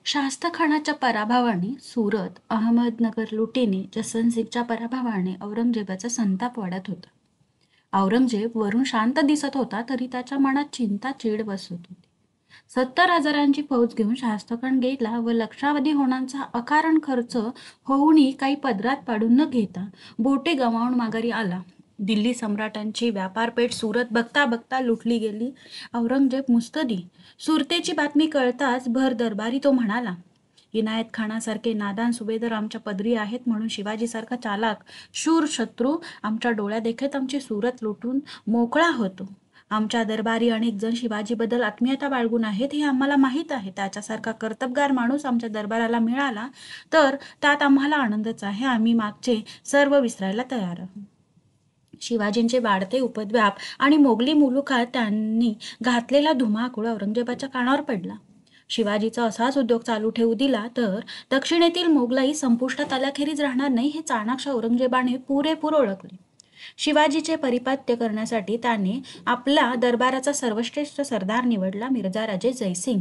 शाहिस्तेखानाच्या पराभवाने सुरत, अहमदनगर लुटीने, जसवंतसिंगच्या पराभवाने औरंगजेबाचा संताप वाढत होता. औरंगजेब वरून शांत दिसत होता तरी त्याच्या मनात चिंता चीड बसत होती. 70,000ची फौज घेऊन शाहिस्तेखान गेला व लक्षावधी होणांचा अकारण खर्च होऊनही काही पदरात पाडून न घेता बोटे गमावून माघारी आला. दिल्ली सम्राटांची व्यापारपेठ सुरत बघता बघता लुटली गेली. औरंगजेब मुत्सदी. सुरतेची बातमी कळताच भर दरबारी तो म्हणाला, इनायत खानासारखे नादान सुभेदार आमच्या पदरी आहेत म्हणून शिवाजीसारखा चालाक शूर शत्रू आमच्या डोळ्यादेखत आमची सुरत लुटून मोकळा होतो. आमच्या दरबारी अनेक जण शिवाजीबद्दल आत्मीयता बाळगून आहेत हे आम्हाला माहीत आहे. त्याच्यासारखा कर्तबगार माणूस आमच्या दरबाराला मिळाला तर त्यात आम्हाला आनंदच आहे. आम्ही मागचे सर्व विसरायला तयार आहोत. शिवाजींचे वाढते उपद्व्याप आणि मोगली मुलुखात त्यांनी घातलेला धुमाकूळ औरंगजेबाच्या कानावर पडला. शिवाजीचा असाच उद्योग चालू ठेवू दिला तर दक्षिणेतील मोगलाई संपुष्टात आल्याखेरीज राहणार नाही हे चाणाक्ष औरंगजेबाने पुरेपूर ओळखले. शिवाजीचे परिपात्य करण्यासाठी त्याने आपला दरबाराचा सर्वश्रेष्ठ सरदार निवडला, मिर्झा राजे जयसिंग.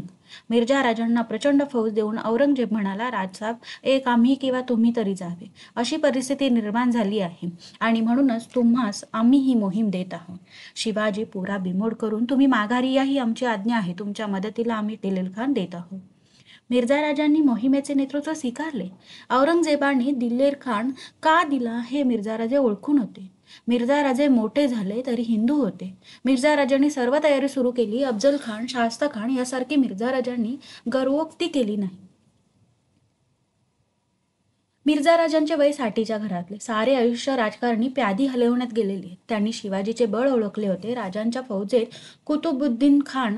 मिर्झा राजांना प्रचंड फौज देऊन औरंगजेब म्हणाला, राजसाहेब, एक आम्ही किंवा तुम्ही तरी जावे अशी परिस्थिती निर्माण झाली आहे आणि म्हणूनच तुम्हास आम्ही ही मोहीम देत आहोत. शिवाजी पुरा बिमोड करून तुम्ही माघारी या ही आमची आज्ञा आहे. तुमच्या मदतीला आम्ही दिलेरखान देत आहोत. मिर्झा राजांनी मोहिमेचे नेतृत्व स्वीकारले. औरंगजेबाने दिलेरखान का दिला हे मिर्झा राजे ओळखून होते. मिर्झा राजे मोठे झाले तरी हिंदू होते. मिर्झा राजांनी सर्व तयारी सुरू केली. अफजल खान, शाहिस्तेखान यासारखी मिर्झा राजांनी गर्वोक्ती केली नाही. मिर्झा राजांचे वय 60च्या घरातले. सारे आयुष्य राजकारणी प्यादी हलवण्यात गेलेले. त्यांनी शिवाजीचे बळ ओळखले होते. राजांच्या फौजेत कुतुबुद्दीन खान,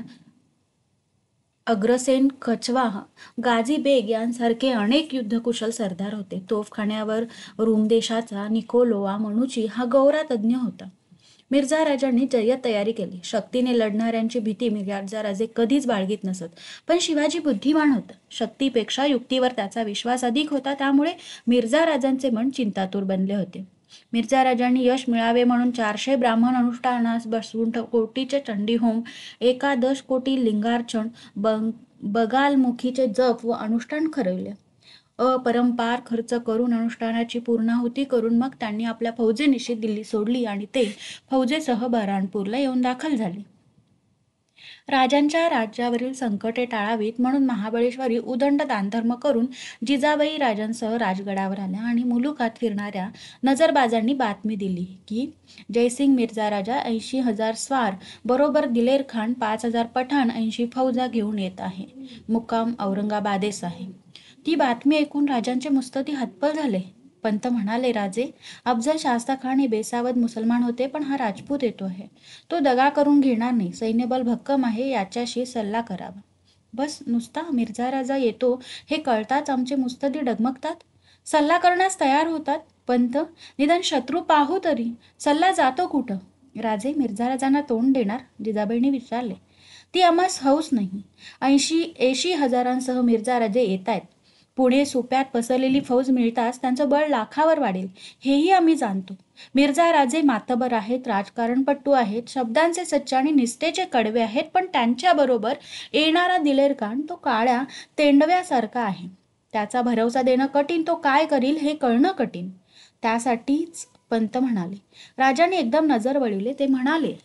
अग्रसेन, कछवाह, गाझी बेग यांसारखे अनेक युद्धकुशल सरदार होते. तोफखान्यावर रूमदेशाचा निकोलोआ मनुची हा गौरा तज्ञ होता. मिर्झा राजांनी जय्यत तयारी केली. शक्तीने लढणाऱ्यांची भीती मिर्झा राजे कधीच बाळगीत नसत. पण शिवाजी बुद्धिमान होता. शक्तीपेक्षा युक्तीवर त्याचा विश्वास अधिक होता. त्यामुळे मिर्झा राजांचे मन चिंतातूर बनले होते. मिर्झा राजांनी यश मिळावे म्हणून 400 ब्राह्मण अनुष्ठानास बसवून कोटीचे चंडीहोम, 11 कोटी लिंगार्चन, बगालमुखीचे जप व अनुष्ठान ठरवले. अपरंपार खर्च करून अनुष्ठानाची पूर्णाहुती करून मग त्यांनी आपल्या फौजेनिशी दिल्ली सोडली आणि ते फौजेसह बऱ्हाणपूरला येऊन दाखल झाले. राजांच्या राज्यावरील संकटे टाळावीत म्हणून महाबळेश्वरी उदंड दानधर्म करून जिजाबाई राजांसह राजगडावर आल्या आणि मुलुखात फिरणाऱ्या नजरबाजांनी बातमी दिली की जयसिंग मिर्झा राजा 80,000 स्वार बरोबर दिलेरखान 5,000 पठाण 80 फौजा घेऊन येत आहे. मुक्काम औरंगाबादेस आहे. ती बातमी ऐकून राजांचे मुत्सदी हतबल झाले. पंत म्हणाले, राजे, अफजल शाहिस्तेखान हे बेसावध मुसलमान होते, पण हा राजपूत येतो आहे. तो दगा करून घेणार नाही. सैन्यबल भक्कम आहे. याच्याशी सल्ला करावा. बस नुसता मिर्झा राजा येतो हे कळताच आमचे मुत्सदी डगमगतात. सल्ला करण्यास तयार होतात. पंत, निदान शत्रू पाहू तरी. सल्ला जातो कुठं? राजे मिर्झा राजांना तोंड देणार? जिजाबाईंनी विचारले. ती आम्हास हौस नाही. 80 हजारांसह मिर्झा राजे येत आहेत. पुढे सोप्यात पसरलेली फौज मिळताच त्यांचं बळ लाखावर वाढेल हेही आम्ही जाणतो. मिर्झा राजे मातबर आहेत, राजकारणपट्टू आहेत, शब्दांचे सच्चे आणि निष्ठेचे कडवे आहेत, पण त्यांच्याबरोबर येणारा दिलेरखान तो काळ्या तेंडव्यासारखा आहे. त्याचा भरवसा देणं कठीण. तो काय करील हे कळणं कठीण. त्यासाठीच पंत म्हणाले. राजांनी एकदम नजर वळविले. ते म्हणाले,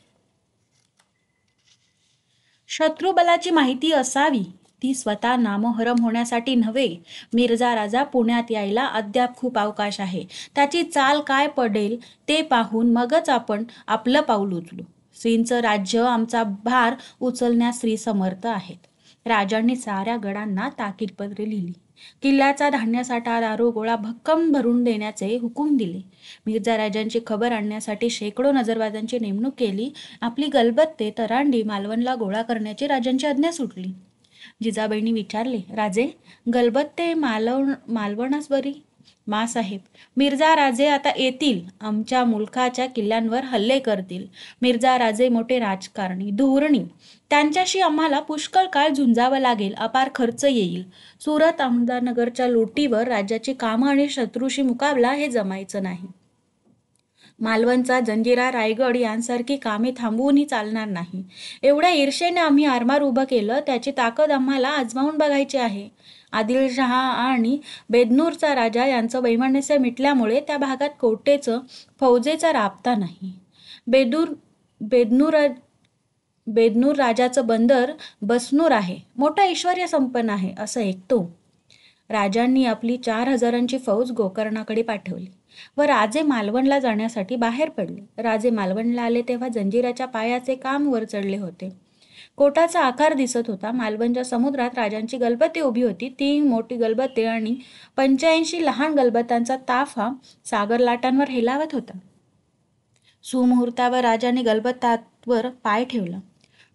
शत्रुबलाची माहिती असावी. ती स्वतः नामोहरम होण्यासाठी नव्हे. मिर्झा राजा पुण्यात यायला अद्याप खूप अवकाश आहे. त्याची चाल काय पडेल ते पाहून मगच आपण आपलं पाऊल उचलू. श्रींचं राज्य आमचा भार उचलण्यास श्री समर्थ आहेत. राजांनी साऱ्या गडांना ताकीदपत्रे लिहिली. किल्ल्याचा धान्यसाठा, दारूगोळा भक्कम भरून देण्याचे हुकूम दिले. मिर्झा राजांची खबर आणण्यासाठी शेकडो नजरबाजांची नेमणूक केली. आपली गलबत्ते, तरांडी, मालवणला गोळा करण्याची राजांची आज्ञा सुटली. जिजाबाईंनी विचारले, राजे, गलबत्ते मालवणास बरी? मासाहेब, मिर्झा राजे आता येतील. आमच्या मुलखाच्या किल्ल्यांवर हल्ले करतील. मिर्झा राजे मोठे राजकारणी, धोरणी. त्यांच्याशी आम्हाला पुष्कळ काळ झुंजावं लागेल. अपार खर्च येईल. सुरत, अहमदनगरच्या लोटीवर राज्याची कामं आणि शत्रूशी मुकाबला हे जमायचं नाही. मालवणचा जंजिरा, रायगड यांसारखी कामे थांबवूनही चालणार नाही. एवढ्या ईर्षेने आम्ही आरमार उभं केलं, त्याची ताकद आम्हाला आजमावून बघायची आहे. आदिलशहा आणि बेदनूरचा राजा यांचं वैमनस्य मिटल्यामुळे त्या भागात कोटेचं फौजेचा राबता नाही. बेदनूर बेदनूर राजाचं बंदर बसनूर आहे, मोठा ऐश्वर्य संपन्न आहे असं ऐकतो. राजांनी आपली 4,000ची फौज गोकर्णाकडे पाठवली व राजे मालवणला जाण्यासाठी बाहेर पडले. राजे मालवणला आले तेव्हा जंजिराच्या पायाचे काम वर चढले होते. कोटाचा आकार दिसत होता. मालवणच्या समुद्रात राजांची गलबते उभी होती. 3 मोठी गलबते आणि 85 लहान गलबतांचा ताफा सागर लाटांवर हेलावत होता. सुमुहूर्तावर राजाने गलबतावर पाय ठेवला.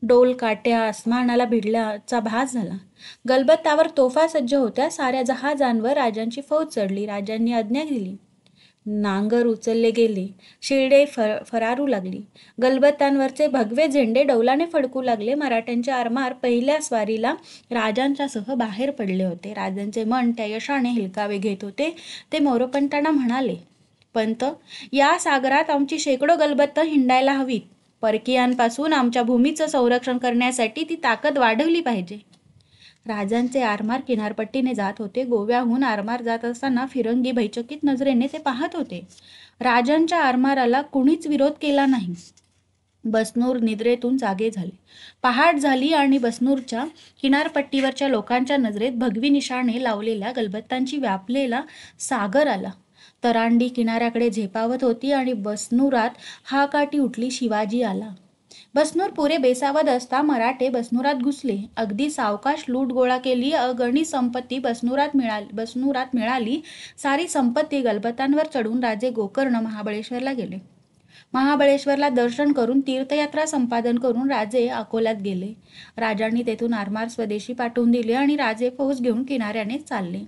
डोल काट्या आसमानाला भिडल्याचा भास झाला. गलबतावर तोफा सज्ज होत्या. साऱ्या जहाजांवर राजांची फौज चढली. राजांनी आज्ञा दिली. नांगर उचलले गेले. शिरडे फरारू लागली. गलबतांवरचे भगवे झेंडे डौलाने फडकू लागले. मराठ्यांचे आरमार पहिल्या स्वारीला राजांच्यासह बाहेर पडले होते. राजांचे मन त्या यशाने हेलकावे घेत होते. ते मोरोपंतांना म्हणाले, पंत, या सागरात आमची शेकडो गलबत हिंडायला हवीत. परकीयांपासून आमच्या भूमीचं संरक्षण करण्यासाठी ती ताकद वाढवली पाहिजे. राजांचे आरमार किनारपट्टीने जात होते. गोव्याहून आरमार जात असताना फिरंगी भयचकित नजरेने ते पाहत होते. राजांच्या आरमाराला कुणीच विरोध केला नाही. बसनूर निद्रेतून जागे झाले. पहाट झाली आणि बसनूरच्या किनारपट्टीवरच्या लोकांच्या नजरेत भगवी निशाणे लावलेल्या गलबत्तांची व्यापलेला सागर आला. तरांडी किनाऱ्याकडे झेपावत होती आणि बसनुरात हाकाटी उठली, शिवाजी आला. बसनूर पुरे बेसावत असता मराठे बसनुरात घुसले. अगदी सावकाश लूट गोळा केली. अगणित संपत्ती बसनुरात मिळाली. सारी संपत्ती गलबतांवर चढून राजे गोकर्ण महाबळेश्वरला गेले. महाबळेश्वरला दर्शन करून तीर्थयात्रा संपादन करून राजे अकोल्यात गेले. राजांनी तेथून आरमार स्वदेशी पाठवून दिले आणि राजे फौज घेऊन किनाऱ्याने चालले.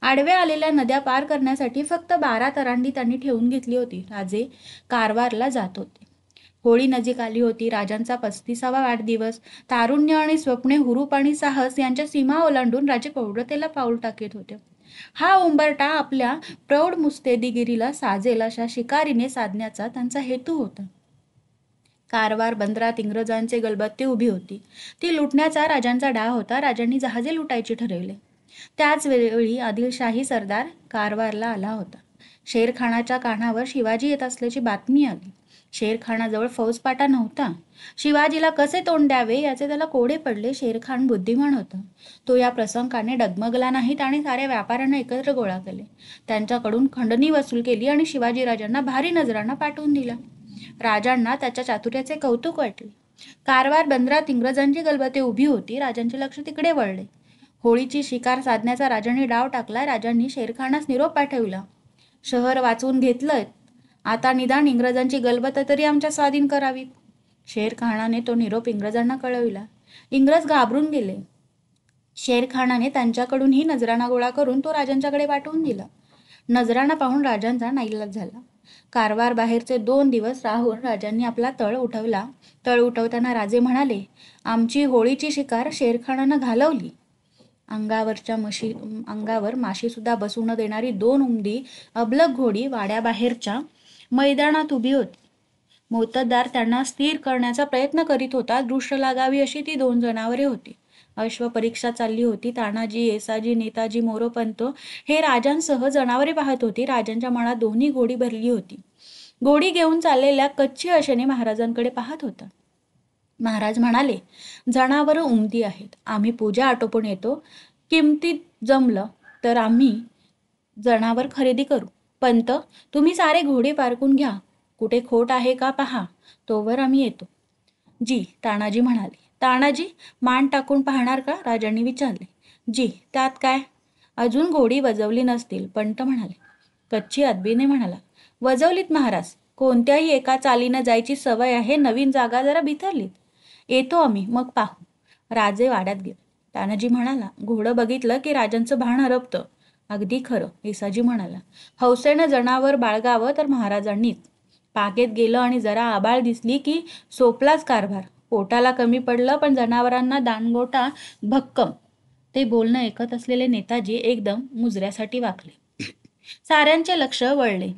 आडव्या आलेल्या नद्या पार करण्यासाठी फक्त 12 तरांडी त्यांनी ठेवून घेतली होती. राजे कारवारला जात होते. होळी नजीक आली होती. राजांचा 35वा वाढदिवस. तारुण्य आणि स्वप्ने, हुरूप आणि साहस यांच्या सीमा ओलांडून राजे प्रौढतेला पाऊल टाकत होते. हा उंबरठा आपल्या प्रौढ मुत्सद्देगिरीला साजेल अशा शिकारीने साधण्याचा त्यांचा हेतू होता. कारवार बंदरात इंग्रजांचे गलबत्ते उभी होती. ती लुटण्याचा राजांचा डाव होता. राजांनी जहाजे लुटायचे ठरवले. त्याच वेळी आदिलशाही सरदार कारवारला आला होता. शेरखानाच्या कानावर शिवाजी येत असल्याची बातमी आली. शेरखानाजवळ फौजपाटा नव्हता. शिवाजीला कसे तोंड द्यावे याचे त्याला कोडे पडले. शेरखान बुद्धिमान होता. तो या प्रसंगाने डगमगला नाहीत आणि साऱ्या व्यापाऱ्यांना एकत्र गोळा केले. त्यांच्याकडून खंडणी वसूल केली आणि शिवाजीराजांना भारी नजराणा पाठवून दिला. राजांना त्याच्या चातुर्याचे कौतुक वाटले. कारवार बंदरात इंग्रजांची गलबते उभी होती. राजांचे लक्ष तिकडे वळले. होळीची शिकार साधण्याचा राजांनी डाव टाकला. राजांनी शेरखानास निरोप पाठविला. शहर वाचवून घेतलं, आता निदान इंग्रजांची गलबत तरी आमच्या स्वाधीन करावीत. शेरखानाने तो निरोप इंग्रजांना कळविला. इंग्रज घाबरून गेले. शेरखानाने त्यांच्याकडूनही नजराणा गोळा करून तो राजांच्याकडे पाठवून दिला. नजराणा पाहून राजांचा नाईलाज झाला. कारवार बाहेरचे 2 दिवस राहून राजांनी आपला तळ उठवला. तळ उठवताना राजे म्हणाले, आमची होळीची शिकार शेरखानानं घालवली. अंगावर माशीसुद्धा बसू न देणारी 2 उमदी अबलग घोडी वाड्याबाहेरच्या मैदानात उभी होती. मोत्तद्दार त्यांना स्थिर करण्याचा प्रयत्न करीत होता. दृष्ट लागावी अशी ती 2 जनावरे होती. अश्व परीक्षा चालली होती. तानाजी, येसाजी, नेताजी, मोरोपंत हे राजांसह जनावरे पाहत होती. राजांच्या मनात दोन्ही घोडी भरली होती. घोडी घेऊन चाललेल्या कच्ची आशेने महाराजांकडे पाहत होता. महाराज म्हणाले, जनावरं उमदी आहेत. आम्ही पूजा आटोपून येतो. किमतीत जमलं तर आम्ही जनावर खरेदी करू. पंत, तुम्ही सारे घोडे पारखून घ्या. कुठे खोट आहे का पहा, तोवर आम्ही येतो. जी, तानाजी म्हणाले. तानाजी, मान टाकून पाहणार का? राजांनी विचारले. जी, त्यात काय? अजून घोडी वजवली नसतील, पंत म्हणाले. कच्ची अदबीने म्हणाला, वजवलीत महाराज. कोणत्याही एका चालीनं जायची सवय आहे. नवीन जागा जरा बिथरलीत. येतो आम्ही, मग पाहू. राजे वाड्यात गेले. तानाजी म्हणाला, घोडं बघितलं की राजांचं भान हरपतं. अगदी खरं, येसाजी म्हणाला. हौसेनं जनावर बाळगावं तर महाराजांनीच. पाकेत गेलं आणि जरा आबाळ दिसली की सोपलाच कारभार. पोटाला कमी पडलं पण जनावरांना दाणगोटा भक्कम. ते बोलणं ऐकत असलेले नेताजी एकदम मुजऱ्यासाठी वाकले. साऱ्यांचे लक्ष वळले.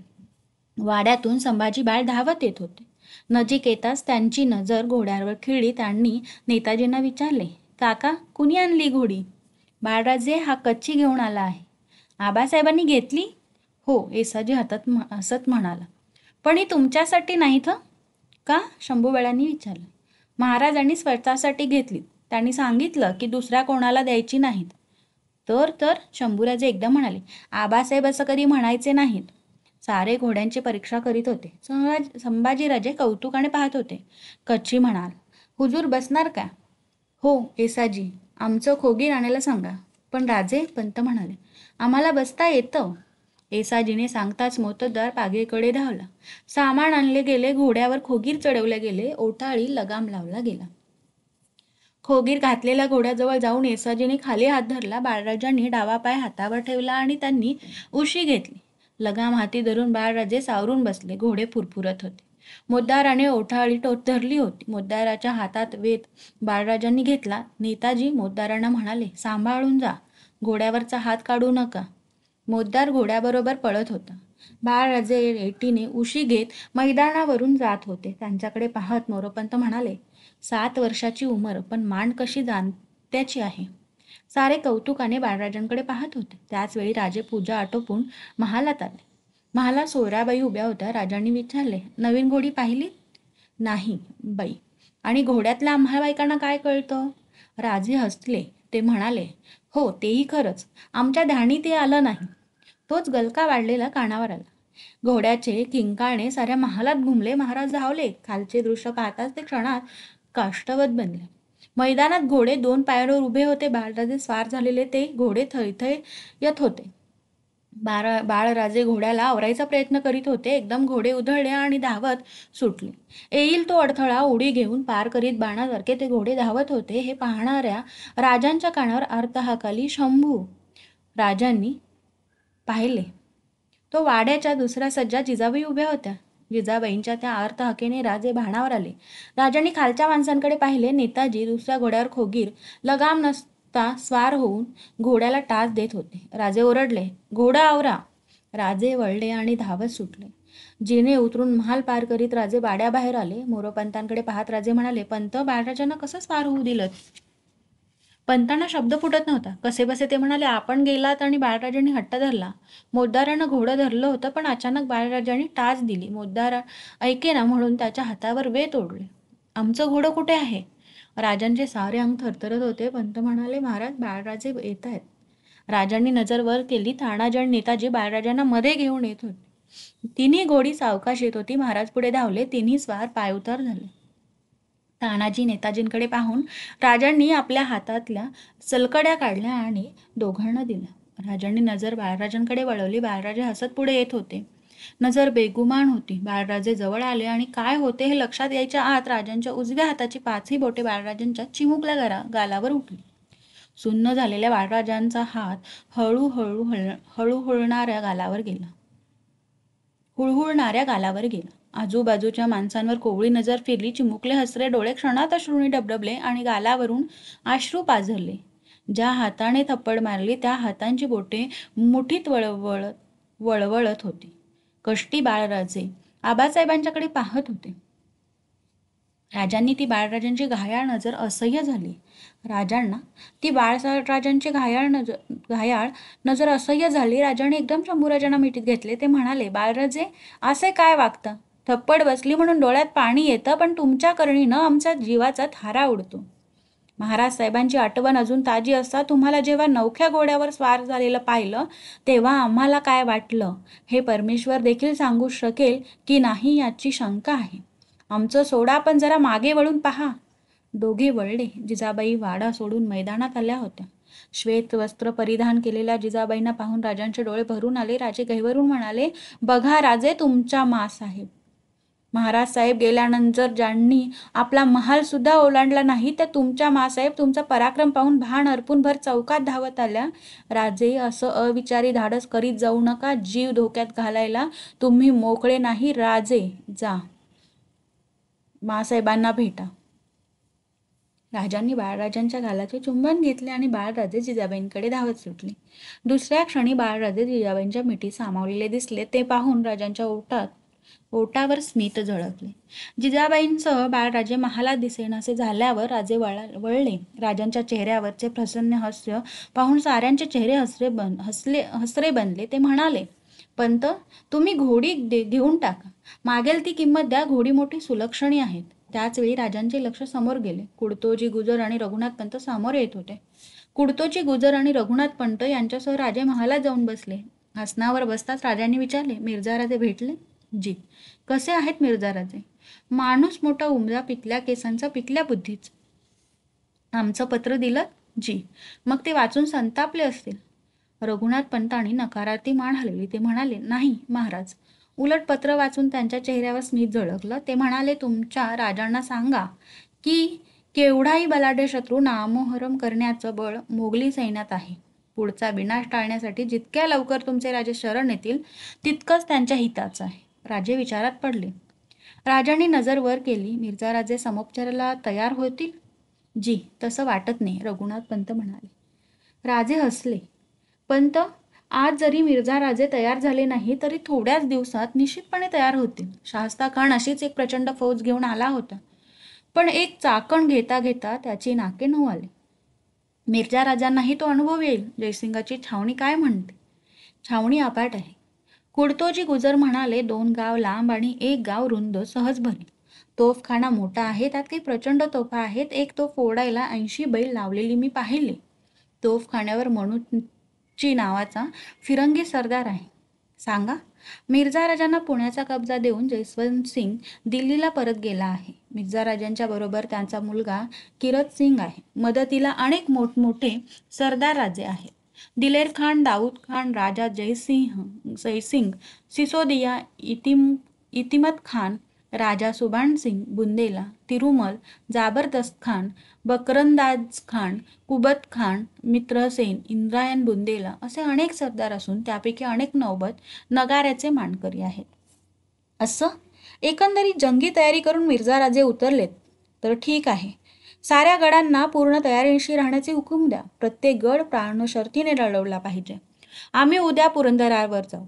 वाड्यातून संभाजी बाळ धावत येत होते. नजीक येताच त्यांची नजर घोड्यावर खिळली. त्यांनी नेताजींना विचारले, काका, कुणी आणली घोडी? बाळराजे हा कच्ची घेऊन आला आहे. आबासाहेबांनी घेतली? हो, येसाजी हसत म्हणाला. पण ही तुमच्यासाठी नाहीत हं? का? शंभूबाळांनी विचारलं. महाराजांनी स्वतःसाठी घेतली. त्यांनी सांगितलं की दुसऱ्या कोणाला द्यायची नाहीत. तर शंभूराजे एकदम म्हणाले, आबासाहेब असं कधी म्हणायचे नाहीत. सारे घोड्यांची परीक्षा करीत होते. संभाजीराजे कौतुकाने पाहत होते. कच्ची म्हणाल, हुजूर बसणार का? हो येसाजी, आमचं खोगीर आणायला सांगा. पण राजे, पंत म्हणाले, आम्हाला बसता येतं. येसाजीने सांगताच मोत्तद्दार पागेकडे धावला. सामान आणले गेले, घोड्यावर खोगीर चढवले गेले, ओठाळी लगाम लावला गेला. खोगीर घातलेल्या घोड्याजवळ जाऊन येसाजीने खाली हात धरला. बाळराजांनी डावा पाय हातावर ठेवला आणि त्यांनी उशी घेतली. लगाम हाती धरून बाळराजे सावरून बसले. घोडे फुरफुरत होते. मोद्दाराने ओठाळी धरली होती. मोद्दाराच्या हातात वेत बाळराजांनी घेतला. नेताजी मोद्दारांना म्हणाले, सांभाळून जा, घोड्यावरचा हात काढू नका. मोद्दार घोड्याबरोबर पळत होता. बाळराजे रेटीने उशी घेत मैदानावरून जात होते. त्यांच्याकडे पाहत मोरोपंत म्हणाले, 7 वर्षाची उमर, पण मान कशी जाणत्याची आहे. सारे कौतुकाने बाळराजांकडे पाहत होते. त्याचवेळी राजे पूजा आटोपून महालात आले. महालात सोयराबाई उभ्या होत्या. राजांनी विचारले, नवीन घोडी पाहिली? नाही बाई. आणि घोड्यातल्या आम्हा बायकांना काय कळतं? राजे हसले. ते म्हणाले, हो तेही खरंच, आमच्या ध्यानी ते आलं नाही. तोच गलका वाढलेला कानावर आला. घोड्याचे किंकाळने साऱ्या महालात घुमले. महाराज धावले. खालचे दृश्य पाहताच ते क्षणात काष्टवत बनले. मैदानात घोडे 2 पायांवर उभे होते. बाळराजे स्वार झालेले ते घोडे थैथय येत होते. बाळराजे घोड्याला आवरायचा प्रयत्न करीत होते. एकदम घोडे उधळले आणि धावत सुटले. येईल तो अडथळा उडी घेऊन पार करीत बाणासारखे ते घोडे धावत होते. हे पाहणाऱ्या राजांच्या कानावर अर्थहाकाली शंभू राजांनी पाहिले. तो वाड्याच्या दुसऱ्या सज्जात जिजाबाई उभ्या होत्या. जिजाबाईंच्या त्या अर्थहाकेने राजे भानावर आले. राजांनी खालच्या माणसांकडे पाहिले. नेताजी दुसऱ्या घोड्यावर खोगीर लगाम नसता स्वार होऊन घोड्याला टाच देत होते. राजे ओरडले, घोडा आवरा. राजे वळले आणि धावत सुटले. जिने उतरून महाल पार करीत राजे वाड्याबाहेर आले. मोरोपंतांकडे पाहत राजे म्हणाले, पंत, बाळराजांना कसं स्वार होऊ दिलं? पंतांना शब्द फुटत नव्हता. कसेबसे ते म्हणाले, आपण गेलात आणि बाळराजांनी हट्ट धरला. मोद्दारानं घोडं धरलं होतं, पण अचानक बाळराजांनी टाच दिली. मोद्दार ऐकेना म्हणून त्याच्या हातावर वेत ओढले. आमचं घोडं कुठे आहे? राजांचे सारे अंग थरथरत होते. पंत म्हणाले, महाराज, बाळराजे येत आहेत. राजांनी नजर वर केली. तानाजी आणि नेताजी बाळराजांना मध्ये घेऊन येत होते. तिन्ही घोडी सावकाश येत होती. महाराज पुढे धावले. तिन्ही स्वार पायउतार झाले. तानाजी नेताजींकडे पाहून राजांनी आपल्या हातातल्या सलकड्या काढल्या आणि दोघांना दिल्या. राजांनी नजर बाळराजांकडे वळवली. बाळराजे हसत पुढे येत होते. नजर बेगुमान होती. बाळराजे जवळ आले आणि काय होते हे लक्षात यायच्या आत राजांच्या उजव्या हाताची 5ही बोटे बाळराजांच्या चिमुकल्या गालावर उठली. सुन्न झालेल्या बाळराजांचा हात हळूहळणाऱ्या गालावर गेला. आजूबाजूच्या माणसांवर कोवळी नजर फिरली. चिमुकले हसरे डोळे क्षणात अश्रूंनी डबडबले आणि गालावरून अश्रू पाझरले. ज्या हाताने थप्पड मारली त्या हातांची बोटे मुठीत वळवळत होती. कष्टी बाळराजे आबासाहेबांच्याकडे पाहत होते. राजांनी ती बाळराजांची घायाळ नजर असह्य झाली. राजांना ती बाळराजांची घायाळ नजर असह्य झाली. राजांनी एकदम शंभूराजांना मिठीत घेतले. ते म्हणाले, बाळराजे, असे काय वागता? थप्पड बसली म्हणून डोळ्यात पाणी येतं, पण तुमच्या करणीनं आमचा जीवाचा थारा उडतो. महाराज साहेबांची आठवण अजून ताजी असता तुम्हाला जेव्हा नवख्या घोड्यावर स्वार झालेलं पाहिलं तेव्हा आम्हाला काय वाटलं हे परमेश्वर देखील सांगू शकेल की नाही याची शंका आहे. आमचं सोडा, पण जरा मागे वळून पहा. दोघे वळले. जिजाबाई वाडा सोडून मैदानात आल्या होत्या. श्वेत वस्त्र परिधान केलेल्या जिजाबाईंना पाहून राजांचे डोळे भरून आले. राजे गहिवरून म्हणाले, बघा राजे, तुमच्या मासाहेब. महाराज साहेब गेल्यानंतर ज्यांनी आपला महाल सुद्धा ओलांडला नाही त्या तुमच्या मासाहेब तुमचा पराक्रम पाहून भान अर्पून भर चौकात धावत आल्या. राजे, असं अविचारी धाडस करीत जाऊ नका. जीव धोक्यात घालायला तुम्ही मोकळे नाही. राजे, जा, मासाहेबांना भेटा. राजांनी बाळराजांच्या गालाचे चुंबन घेतले आणि बाळराजे जिजाबाईंकडे धावत सुटले. दुसऱ्या क्षणी बाळराजे जिजाबाईंच्या मिठीत सामावलेले दिसले. ते पाहून राजांच्या ओठात ओटावर स्मित झळकले. जिजाबाईंसह बाळराजे महालात दिसेनासे झाल्यावर राजे वळले. राजांच्या चेहऱ्यावरचे प्रसन्न हास्य पाहून साऱ्यांचे चेहरे हसरे बनले. ते म्हणाले, पंत, तुम्ही घोडी घेऊन टाका. मागेल ती किंमत द्या. घोडी मोठी सुलक्षणी आहेत. त्याचवेळी राजांचे लक्ष समोर गेले. कुडतोजी गुजर आणि रघुनाथ पंत समोर येत होते. कुडतोजी गुजर आणि रघुनाथ पंत यांच्यासह राजे महालात जाऊन बसले. आसनावर बसताच राजांनी विचारले, मिर्झा राजे भेटले? जी. कसे आहेत मिर्झा राजे? माणूस मोठा, उमदा, पिकल्या केसांचा, पिकल्या बुद्धीच. आमचं पत्र दिलं? जी. मग ते वाचून संतापले असतील. रघुनाथ पंतांनी नकारार्थी मान हलवली. ते म्हणाले, नाही महाराज. उलट पत्र वाचून त्यांच्या चेहऱ्यावर स्मित झळकलं. ते म्हणाले, तुमच्या राजांना सांगा की केवढाही बलाढ्य शत्रू नामोहरम करण्याचं बळ मोगली सैन्यात आहे. पुढचा विनाश टाळण्यासाठी जितक्या लवकर तुमचे राजे शरण येतील तितकंच त्यांच्या हिताचं आहे. राजे विचारात पडले. राजांनी नजर वर केली. मिर्झा राजे समोपचाराला तयार होतील? जी. तसं वाटत नाही, रघुनाथ पंत म्हणाले. राजे हसले. पंत, आज जरी मिर्झा राजे तयार झाले नाही तरी थोड्याच दिवसात निश्चितपणे तयार होतील. शास्ता खान अशीच एक प्रचंड फौज घेऊन आला होता. पण एक चाकण घेता घेता त्याची नाके नऊ आले. मिर्झा राजांनाही तो अनुभव येईल. जयसिंगाची छावणी काय म्हणते? छावणी अपाट आहे. कुडतोजी गुजर म्हणाले, 2 गाव लांब आणि 1 गाव रुंद सहज भरेल. तोफखाना मोठा आहे. त्यात काही प्रचंड तोफा आहेत. एक तोफ फोडायला 80 बैल लावलेली मी पाहिले. तोफखान्यावर मनूची नावाचा फिरंगी सरदार आहे. सांगा. मिर्झा राजांना पुण्याचा कब्जा देऊन जयवंत सिंग दिल्लीला परत गेला आहे. मिर्झा राजांच्या बरोबर त्यांचा मुलगा किरत सिंग आहे. मदतीला अनेक मोठमोठे सरदार राजे आहेत. दिलेर खान, दाऊद खान, राजा जयसिंग, सिसोदिया, इतिमत खान, राजा सुबान सिंग, बुंदेला, तिरुमल, जाबरदस्त खान, बकरंदाज खान, कुबत खान, मित्रसेन, इंद्रायण बुंदेला असे अनेक सरदार असून त्यापैकी अनेक नौबत नगाऱ्याचे मानकरी आहेत. असं एकंदरीत जंगी तयारी करून मिर्झा राजे उतरलेत तर ठीक आहे. साऱ्या गडांना पूर्ण तयारीनिशी राहण्याचे हुकूम द्या. प्रत्येक गड प्राणशर्थीने लढवला पाहिजे. आम्ही उद्या पुरंदरावर जाऊ.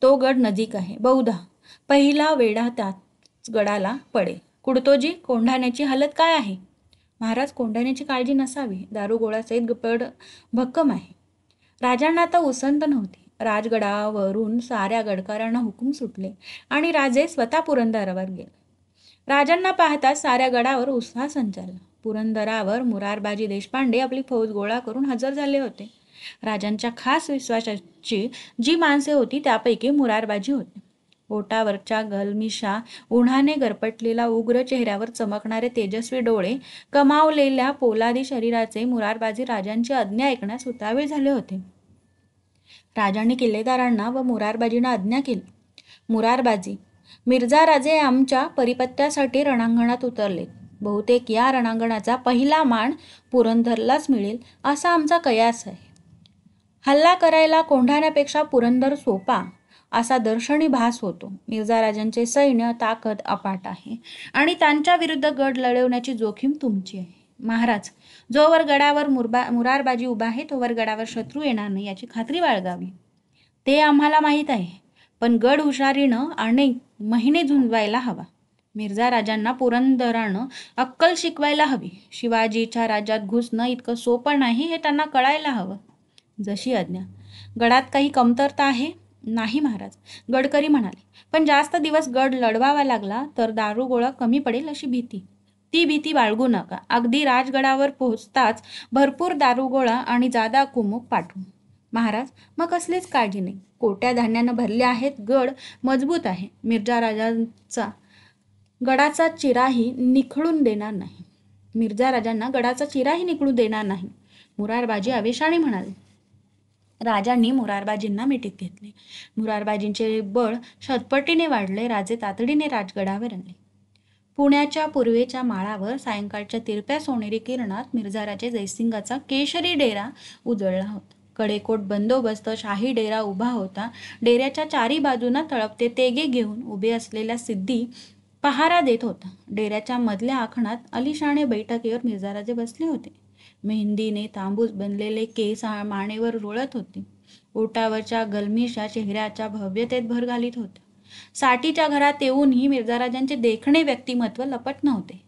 तो गड नजीक आहे. बहुधा पहिला वेढा त्याच गडाला पडेल. कुडतोजी, कोंढाण्याची हालत काय आहे? महाराज, कोंढाण्याची काळजी नसावी. दारुगोळासहित गड भक्कम आहे. राजांना आता उसंत नव्हती. राजगडावरून साऱ्या गडकऱ्यांना हुकूम सुटले आणि राजे स्वतः पुरंदरावर गेले. राजांना पाहता साऱ्या गडावर उत्साह संचारला. पुरंदरावर मुरारबाजी देशपांडे आपली फौज गोळा करून हजर झाले होते. राजांच्या खास विश्वासाची जी माणसे होती त्यापैकी मुरारबाजी होते. ओटावरच्या गलमिशा, उन्हाने गरपटलेला उग्र चेहऱ्यावर चमकणारे तेजस्वी डोळे, कमावलेल्या पोलादी शरीराचे मुरारबाजी राजांची आज्ञा ऐकण्यास उतावीळ झाले होते. राजांनी किल्लेदारांना व मुरारबाजींना आज्ञा केली. मुरारबाजी, मिर्झा राजे आमच्या परिपत्यासाठी रणांगणात उतरलेत. बहुतेक या रणांगणाचा पहिला मान पुरंदरलाच मिळेल असा आमचा कयास आहे. हल्ला करायला कोंढाण्यापेक्षा पुरंदर सोपा असा दर्शनी भास होतो. मिर्झा राजांचे सैन्य ताकद अपाट आहे आणि त्यांच्या विरुद्ध गड लढवण्याची जोखीम तुमची आहे. महाराज, जोवर गडावर मुरारबाजी उभा आहे तोवर गडावर शत्रू येणार नाही याची खात्री बाळगावी. ते आम्हाला माहीत आहे. पण गड हुशारीनं अनेक महिने झुंजवायला हवा. मिर्झा राजांना पुरंदरानं अक्कल शिकवायला हवी. शिवाजीच्या राज्यात घुसणं इतकं सोपं नाही हे त्यांना कळायला हवं. जशी आज्ञा. गडात काही कमतरता आहे? नाही महाराज, गडकरी म्हणाले. पण जास्त दिवस गड लढवावा लागला तर दारुगोळा कमी पडेल अशी भीती. ती भीती बाळगू नका. अगदी राजगडावर पोहोचताच भरपूर दारुगोळा आणि जादा कुमुक पाठवू. महाराज, मग कसलीच काळजी नाही. कोट्या धान्यानं भरले आहेत. गड मजबूत आहे. मिर्झा राजांचा गडाचा चिराही निखळून देणार नाही. मिर्झा राजांना गडाचा चिराही निखळू देणार नाही, मुरारबाजी आवेशाने म्हणाले. राजांनी मुरारबाजींना मिठीत घेतले. मुरारबाजींचे बळ शतपटीने वाढले. राजे तातडीने राजगडावर आणले. पुण्याच्या पूर्वेच्या माळावर सायंकाळच्या तिरप्या सोनेरी किरणात मिर्झा राजे जयसिंगाचा केशरी डेरा उजळला होता. कडेकोट बंदोबस्त शाही डेरा उभा होता. डेऱ्याच्या चारी बाजूंना तळपते तेगे घेऊन उभे असलेल्या सिद्धी पहारा देत होता. डेऱ्याच्या मधल्या आखणात अलिशाने बैठकीवर मिर्झा राजे बसले होते. मेहंदीने तांबूस बनलेले केस मानेवर रोळत होते. ओटावरच्या गलमिशा चेहऱ्याच्या भव्यतेत भर घालीत होत्या. साठीच्या घरात येऊनही मिर्झाराजांचे देखणे व्यक्तिमत्व लपट नव्हते.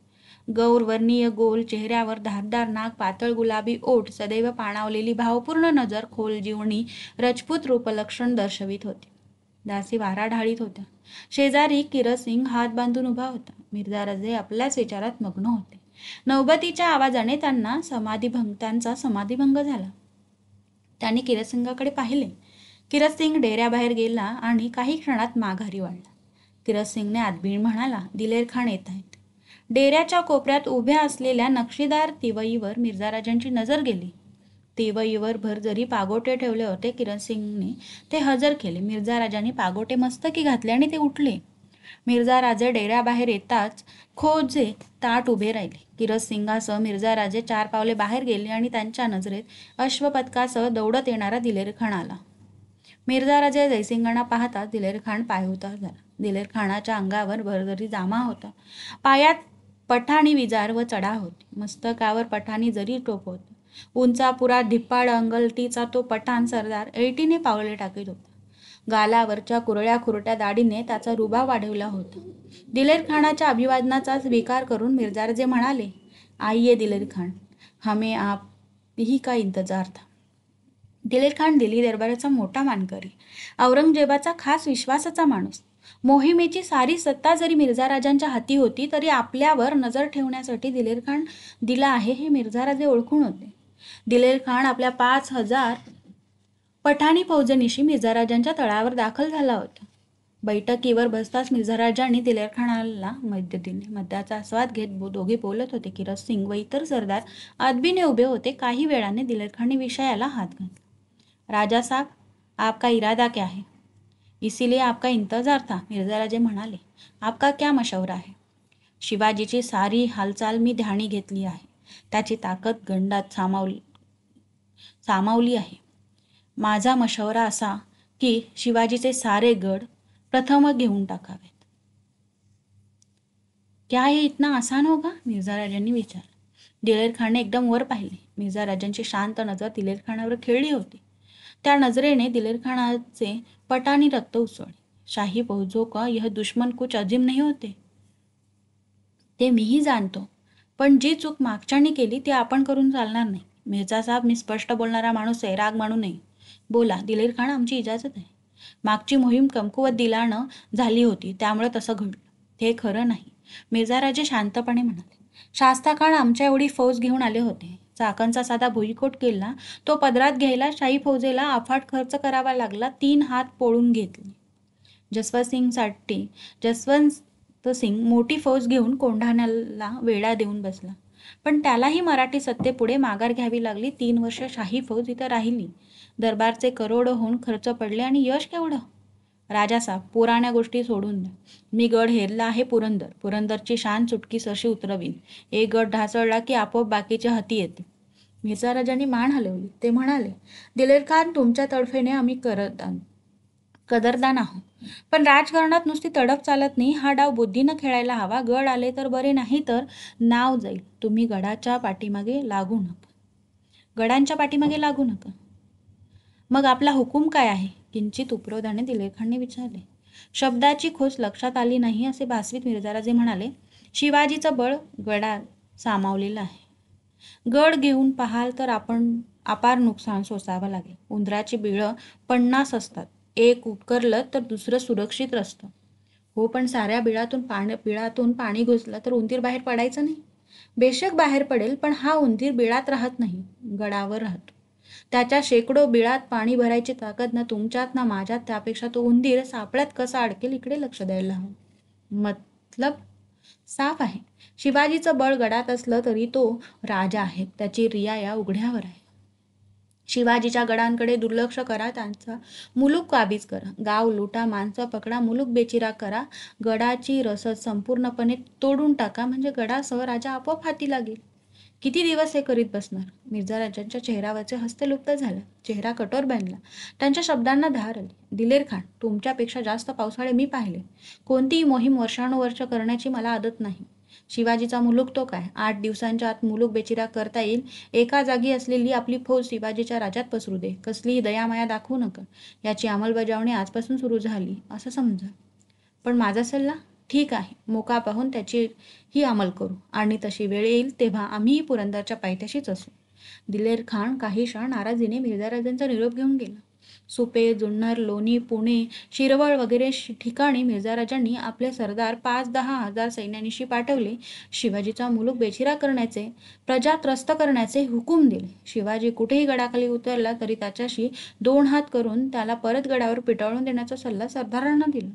गौरवर्णीय गोल चेहऱ्यावर धारदार नाक, पातळ गुलाबी ओठ, सदैव पाणावलेली भावपूर्ण नजर खोल जीवनी रजपूत रूपलक्षण दर्शवित होती. दासी वारा ढाळीत होत्या. शेजारी किरसिंग हात बांधून उभा होता. मिर्झाराजे आपल्याच विचारात मग्न होते. नौबतीच्या आवाजाने त्यांचा समाधीभंग झाला. त्यांनी किरसिंगाकडे पाहिले. किरसिंग डेऱ्याबाहेर गेला आणि काही क्षणात माघारी वळला. किरसिंगने आदबीन म्हणाला, दिलेरखान येत आहेत. डेऱ्याच्या कोपऱ्यात उभ्या असलेल्या नक्षीदार तिवईवर मिर्झाराजांची नजर गेली. तिवईवर भरजरी पागोटे ठेवले होते. किरसिंगने ते हजर केले. मिर्झाराजांनी पागोटे मस्तकी घातले आणि ते उठले. मिर्झाराजे डेऱ्याबाहेर येताच खोजे ताट उभे राहिले. किरसिंगासह मिर्झाराजे 4 पावले बाहेर गेले आणि त्यांच्या नजरेत अश्वपथकासह दौडत येणारा दिलेरखान आला. मिर्झाराजे जयसिंगांना पाहताच दिलेरखान पायउतार झाला. दिलेरखानाच्या अंगावर भरजरी जामा होता. पायात पठाणी विजार व चढा होती. मस्तकावर पठाणी जरी टोप होतं. उंचापुरा धिप्पाड अंगलटीचा तो पठाण सरदार ऐटीने पावले टाकीत होता. गालावरच्या कुरळ्या खुरट्या दाढीने त्याचा रुबाब वाढवला होता. दिलेरखानाच्या अभिवादनाचा स्वीकार करून मिर्झाराजे म्हणाले, आइये दिलेरखान, हमें आप ही का इंतजार था. दिलेरखान दिल्ली दरबाराचा मोठा मानकरी, औरंगजेबाचा खास विश्वासाचा माणूस. मोहिमेची सारी सत्ता जरी मिर्झाराजांच्या हाती होती तरी आपल्यावर नजर ठेवण्यासाठी दिलेरखान दिला आहे हे मिर्झाराजे ओळखून होते. दिलेरखान आपल्या 5,000 पठाणी फौजेनिशी मिर्झाराजांच्या तळावर दाखल झाला होता. बैठकीवर बसताच मिर्झाराजांनी दिलेरखानाला मद्य दिले. मद्याचा आस्वाद घेत दोघे बोलत होते. किरसिंग व इतर सरदार अदबीने उभे होते. काही वेळाने दिलेरखानने विषयाला हात घातला. राजा साहब, आपका इरादा क्या है? इसीलिए आपका इंतजार था, मिर्झाराजे म्हणाले. आपका क्या मशवरा है? शिवाजीची सारी हालचाल मी ध्यानी घेतली आहे. त्याची ताकद गंडात सामावली आहे. माझा मशवरा असा की शिवाजीचे सारे गड प्रथम घेऊन टाकावेत. क्या हे इतना आसान होगा? मिर्झाराजांनी विचारले. दिलेरखानने एकदम वर पाहिले. मिर्झाराजांची शांत नजर दिलेरखानावर खेळली होती. त्या नजरेने दिलेरखानाचे पटानी रक्त उसळले. शाही फौजों का यह दुश्मन कुछ अजीम नहीं होते. ते मीही जाणतो, पण जी चूक मागच्यांनी केली ती आपण करून चालणार नाही. मिर्झा साहेब, मी स्पष्ट बोलणारा माणूस आहे, राग मानू नये. बोला दिलेरखान, आमची इजाजत आहे. मागची मोहीम कमकुवत दिलानं झाली होती, त्यामुळे तसं घडलं. ते खरं नाही, मिर्झाराजे शांतपणे म्हणाले. शास्ताखान आमच्या एवढी फौज घेऊन आले होते. चाकणचा साधा भुईकोट केला तो पदरात घ्यायला शाही फौजेला अफाट खर्च करावा लागला. 3 हात पोळून घेतले. जसवंत सिंग मोठी फौज घेऊन कोंढाण्याला वेढा देऊन बसला, पण त्यालाही मराठी सत्तेपुढे माघार घ्यावी लागली. 3 वर्ष शाही फौज इथं राहिली. दरबारचे करोडोहून खर्च पडले आणि यश केवढं? राजासाहेब, पुराण्या गोष्टी सोडून द्या. मी गड हेरला आहे पुरंदर. पुरंदरची शान चुटकी सरशी उतरवीन. एक गड ढासळला की आपोआप बाकीच्या हाती येते. मिर्झाराजांनी मान हलवली. ते म्हणाले, दिलेरखान, तुमच्या तडफेने आम्ही कदरदान आहोत. पण राजकारणात नुसती तडफ चालत नाही. हा डाव बुद्धीनं खेळायला हवा. गड आले तर बरे, नाही तर नाव जाईल. तुम्ही गडांच्या पाठीमागे लागू नका. मग आपला हुकूम काय आहे? किंचित उपरोधाने दिलेरखानने विचारले. शब्दाची खोस लक्षात आली नाही असे भासवीत मिर्झाराजे म्हणाले, शिवाजीचं बळ गडात सामावलेलं आहे. गड घेऊन पाहाल तर आपण अपार नुकसान सोसावं लागेल. उंदराची बिळं 50 असतात. एक उकरलं तर दुसरं सुरक्षित असतं. हो, पण साऱ्या बिळातून पाणी घुसलं तर उंदीर बाहेर पडायचं नाही. बेशक बाहेर पडेल, पण हा उंदीर बिळात राहत नाही, गडावर राहतो. त्याच्या शेकडो बिळात पाणी भरायची ताकद ना तुमच्यात ना माझ्यात. त्यापेक्षा तो उंदीर सापळ्यात कसा अडकेल इकडे लक्ष द्यायला हवं. मतलब साफ आहे. शिवाजीचं बळ गडात असलं तरी तो राजा आहे. त्याची रियाया उघड्यावर आहे. शिवाजीच्या गडांकडे दुर्लक्ष करा, त्यांचा मुलूक काबीज करा. गाव लुटा, माणसं पकडा, मुलूक बेचिराग करा. गडाची रसद संपूर्णपणे तोडून टाका, म्हणजे गडासह राजा आपोआप हाती लागेल. किती दिवस हे करीत बसणार? मिर्झाराजांच्या चेहऱ्यावरचे हस्तलुप्त झालं. चेहरा कठोर बनला. त्यांच्या शब्दांना धार आली. दिलेरखान, तुमच्यापेक्षा जास्त पावसाळे मी पाहिले. कोणतीही मोहीम वर्षानुवर्ष करण्याची मला आदत नाही. शिवाजीचा मुलूक तो काय? 8 दिवसांच्या आत मुलूक बेचिराग करता येईल. एका जागी असलेली आपली फौज शिवाजीच्या राज्यात पसरू दे. कसलीही दयामाया दाखवू नका. याची अंमलबजावणी आजपासून सुरू झाली असं समजा. पण माझा सल्ला ठीक आहे, मोका पाहून त्याची ही अंमल करू आणि तशी वेळ येईल तेव्हा आम्हीही पुरंदरच्या पायथ्याशीच असू. दिलेर खान काहीशा नाराजीने मिर्झाराजांचा निरोप घेऊन गेला. सुपे, जुन्नर, लोणी, पुणे, शिरवळ वगैरे ठिकाणी मिर्झाराजांनी आपले सरदार 5-10 हजार सैन्यानिशी पाठवले. शिवाजीचा मुलूक बेचिरा करण्याचे, प्रजा त्रस्त करण्याचे हुकूम दिले. शिवाजी कुठेही गडाखाली उतरला तरी त्याच्याशी 2 हात करून त्याला परत गडावर पिटाळून देण्याचा सल्ला सरदारांना दिला.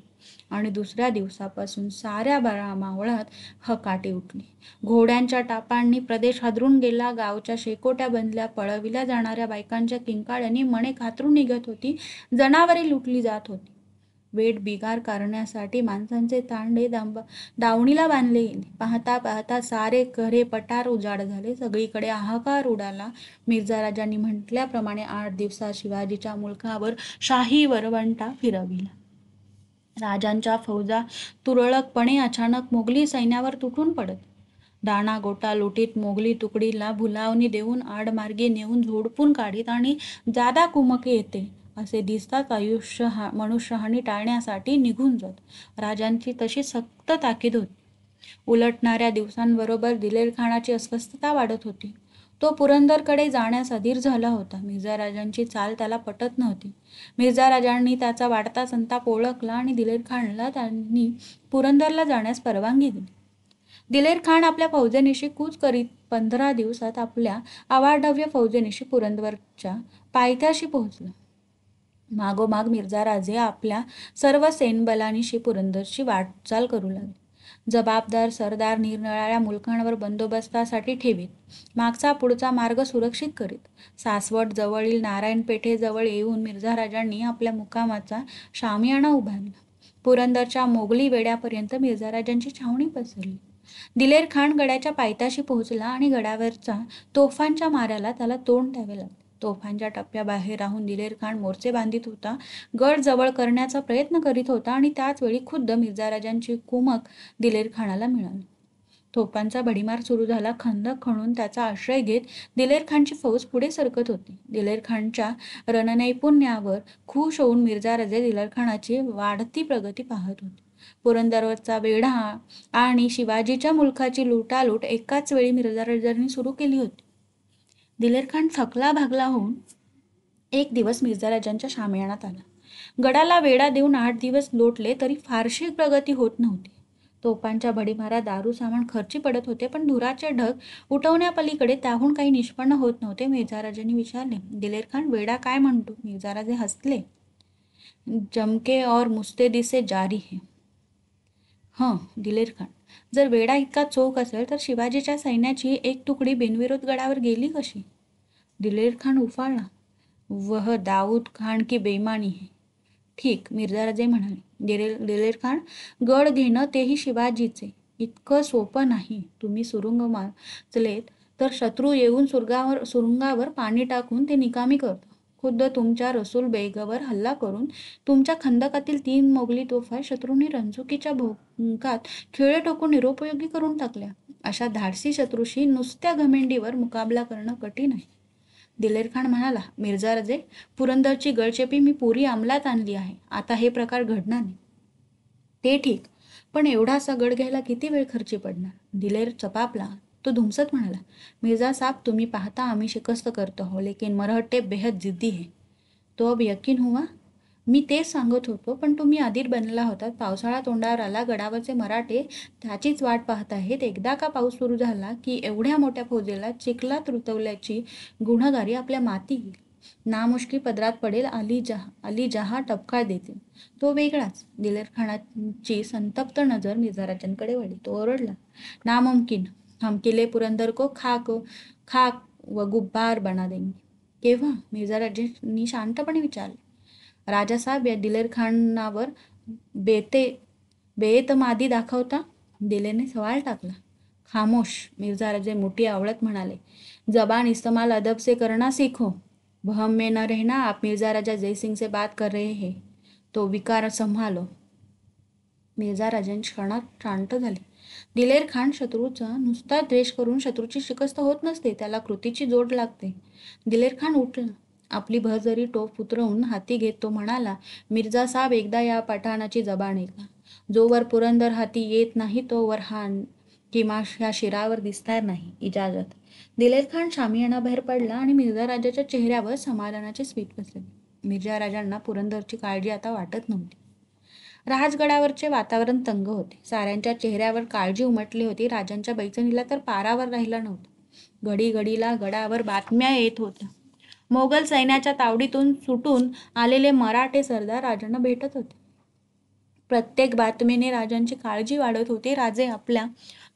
आणि दुसऱ्या दिवसापासून साऱ्या मावळात हकाटी उठली. घोड्यांच्या टापांनी प्रदेश हादरून गेला. गावच्या शेकोट्या बंदल्या. पळविल्या जाणाऱ्या बायकांच्या किंकाळ्यांनी मणे कातरून निघत होती. जनावरे लुटली जात होती. वेट बिगार करण्यासाठी माणसांचे तांडे दावणीला बांधले गेले. पाहता पाहता सारे घरे पटार उजाड झाले. सगळीकडे हाहाकार उडाला. मिर्झाराजांनी म्हटल्याप्रमाणे 8 दिवसात शिवाजीच्या मुलखावर शाही वरवंटा फिरविला. राजांच्या फौजा तुरळकपणे अचानक मोगली सैन्यावर तुटून पडत. दाणा गोटा लुटीत मोगली तुकडीला भुलावणी देऊन आडमार्गे नेऊन झोडपून काढीत आणि जादा कुमक येते असे दिसताच मनुष्यहानी टाळण्यासाठी निघून जात. राजांची तशी सक्त ताकीद होती. उलटणाऱ्या दिवसांबरोबर दिलेर खानाची अस्वस्थता वाढत होती. तो पुरंदरकडे जाण्यास अधीर झाला होता. मिर्झाराजांची चाल त्याला पटत नव्हती. मिर्झाराजांनी त्याचा वाढता संताप ओळखला आणि दिलेर खानला त्यांनी पुरंदरला जाण्यास परवानगी दिली. दिलेर खान आपल्या फौजेनिशी कूच करीत 15 दिवसात आपल्या अवाढव्य फौजेनिशी पुरंदरच्या पायथ्याशी पोहोचला. मागोमाग मिर्झाराजे आपल्या सर्व सैन्यबलानिशी पुरंदरची वाटचाल करू लागले. जबाबदार सरदार निरनिराळ्या मुलखांवर बंदोबस्तासाठी ठेवीत. मागचा पुढचा मार्ग सुरक्षित करीत. सासवड जवळील नारायणपेठेजवळ येऊन मिर्झाराजांनी आपल्या मुकामाचा शामियाना उभारला. पुरंदरच्या मोगली वेढ्यापर्यंत मिर्झाराजांची छावणी पसरली. दिलेर खान गडाच्या पायथ्याशी पोहोचला आणि गडावरच्या तोफांच्या माऱ्याला त्याला तोंड द्यावे लागले. तोफांच्या टप्प्याबाहेर राहून दिलेर खान मोर्चे बांधित होता. गड जवळ करण्याचा प्रयत्न करीत होता आणि त्याचवेळी खुद्द मिर्झाराजांची कुमक दिलेर खानाला मिळाली. तोफांचा भडीमार सुरू झाला. खंदक खणून त्याचा आश्रय घेत दिलेर खानची फौज पुढे सरकत होती. दिलेर खानच्या रणनैपुण्यावर खुश होऊन मिर्झाराजे दिलेर खानाची वाढती प्रगती पाहत होते. पुरंदरवरचा वेढा आणि शिवाजीच्या मुलखाची लुटालूट एकाच वेळी मिर्झाराजांनी सुरू केली होती. दिलेर खान थकला भागला होऊन एक दिवस मिर्झाराजांच्या शामियानात आला. गडाला वेढा देऊन 8 दिवस लोटले तरी फारशी प्रगती होत नव्हती. तोफांच्या भडीमारात दारू सामान खर्ची पडत होते, पण धुराचे ढग उठवण्यापलीकडे त्याहून काही निष्पन्न होत नव्हते. मिर्झाराजांनी विचारले, दिलेर खान, वेढा काय म्हणतो? मिर्झाराजे हसले. जमके और मुस्तैदी से जारी है. हं, दिलेर खान, जर वेढा इतका चोख असेल तर शिवाजीच्या सैन्याची एक तुकडी बिनविरोध गडावर गेली कशी? दिलेर खान उफाळला. वह दाऊद खान की बेईमानी है. ठीक, मिर्झाराजे म्हणाले. दिलेर खान, गड घेणं तेही शिवाजीचे इतकं सोपं नाही. तुम्ही सुरुंग वाचलेत तर शत्रू येऊन सुरुंगावर पाणी टाकून ते निकामी करतो. खुद्द तुमच्या रसूल बेगवर हल्ला करून तुमच्या खंदकातील 3 मोगली तोफा शत्रूंनी रणचुकीच्या भोंकात खिळे ठोकून निरुपयोगी करून टाकल्या. अशा धाडसी शत्रूशी नुसत्या घमेंडीवर मुकाबला करणं कठीण आहे. दिलेर खान म्हणाला, मिर्झाराजे, पुरंदरची गडचेपी मी पुरी अंमलात आणली आहे. आता हे प्रकार घडणार नाही. ते ठीक, पण एवढासा गड घ्यायला किती वेळ खर्ची पडणार? दिलेर चपापला. तो धुमसत म्हणाला, मिर्झा साहब, तुम्ही पाहता आम्ही शिकस्त करतो हो, लेकिन मरहट्टे बेहद जिद्दी है. तो अब यकीन हुआ? मी तेच सांगत होतो, पण तुम्ही अधीर बनला होतात. पावसाळा तोंडावर आला. गडावरचे मराठे त्याचीच वाट पाहत आहेत. एकदा का पाऊस सुरू झाला की एवढ्या मोठ्या फौजेला चिखलात रुतवल्याची गुन्हेगारी आपल्या माती येईल. नामुष्की पदरात पडेल. अली जहा टपकाळ देतील. तो वेगळाच. दिलेर खानाची संतप्त नजर मिर्झाराजांकडे वळली. तो ओरडला, नामुमकिन. हम किले पुरंदर को खाक व गुब्बार बना देंगे. केव्हा? मिर्झाराजांनी शांतपणे विचारले. राजासाहेब, या दिलेर खानावर बेएतमादी दाखवता? दिलेरने सवाल टाकला. खामोश. मिर्झाराजे मुठी आवळत म्हणाले, जबान इस्तेमाल अदब से करना सीखो. वहम में न रहना. आप मिर्झा राजा जयसिंग से बात कर रहे हैं, तो विकार संभालो. मिर्झाराजांची क्षणात शांत झाली. दिलेर खान शत्रूचा नुसता द्वेष करून शत्रूची शिकस्त होत नसते, त्याला कृतीची जोड लागते. दिलेर खान उठला. आपली भरजरी टोप उतरवून हाती घेत तो म्हणाला, मिर्झा साहेब, एकदा या पठाणाची जबान ऐका. जोवर पुरंदर हाती येत नाही तोवर हा किमा ह्या शिरावर दिसणार नाही. इजाजत. दिलेर खान शामियानाबाहेर पडला आणि मिर्झा राजाच्या चेहऱ्यावर समाधानाचे स्मित बसले. मिर्झा राजांना पुरंदरची काळजी आता वाटत नव्हती. राजगडावरचे वातावरण तंग होते. साऱ्यांच्या चेहऱ्यावर काळजी उमटली होती. राजांच्या बैचणीला तर पारावर राहिला नव्हता. घडी घडीला गडावर बातम्या येत होत्या. मोगल सैन्याच्या तावडीतून सुटून आलेले मराठे सरदार राजांना भेटत होते. प्रत्येक बातमीने राजांची काळजी वाढत होती. राजे आपल्या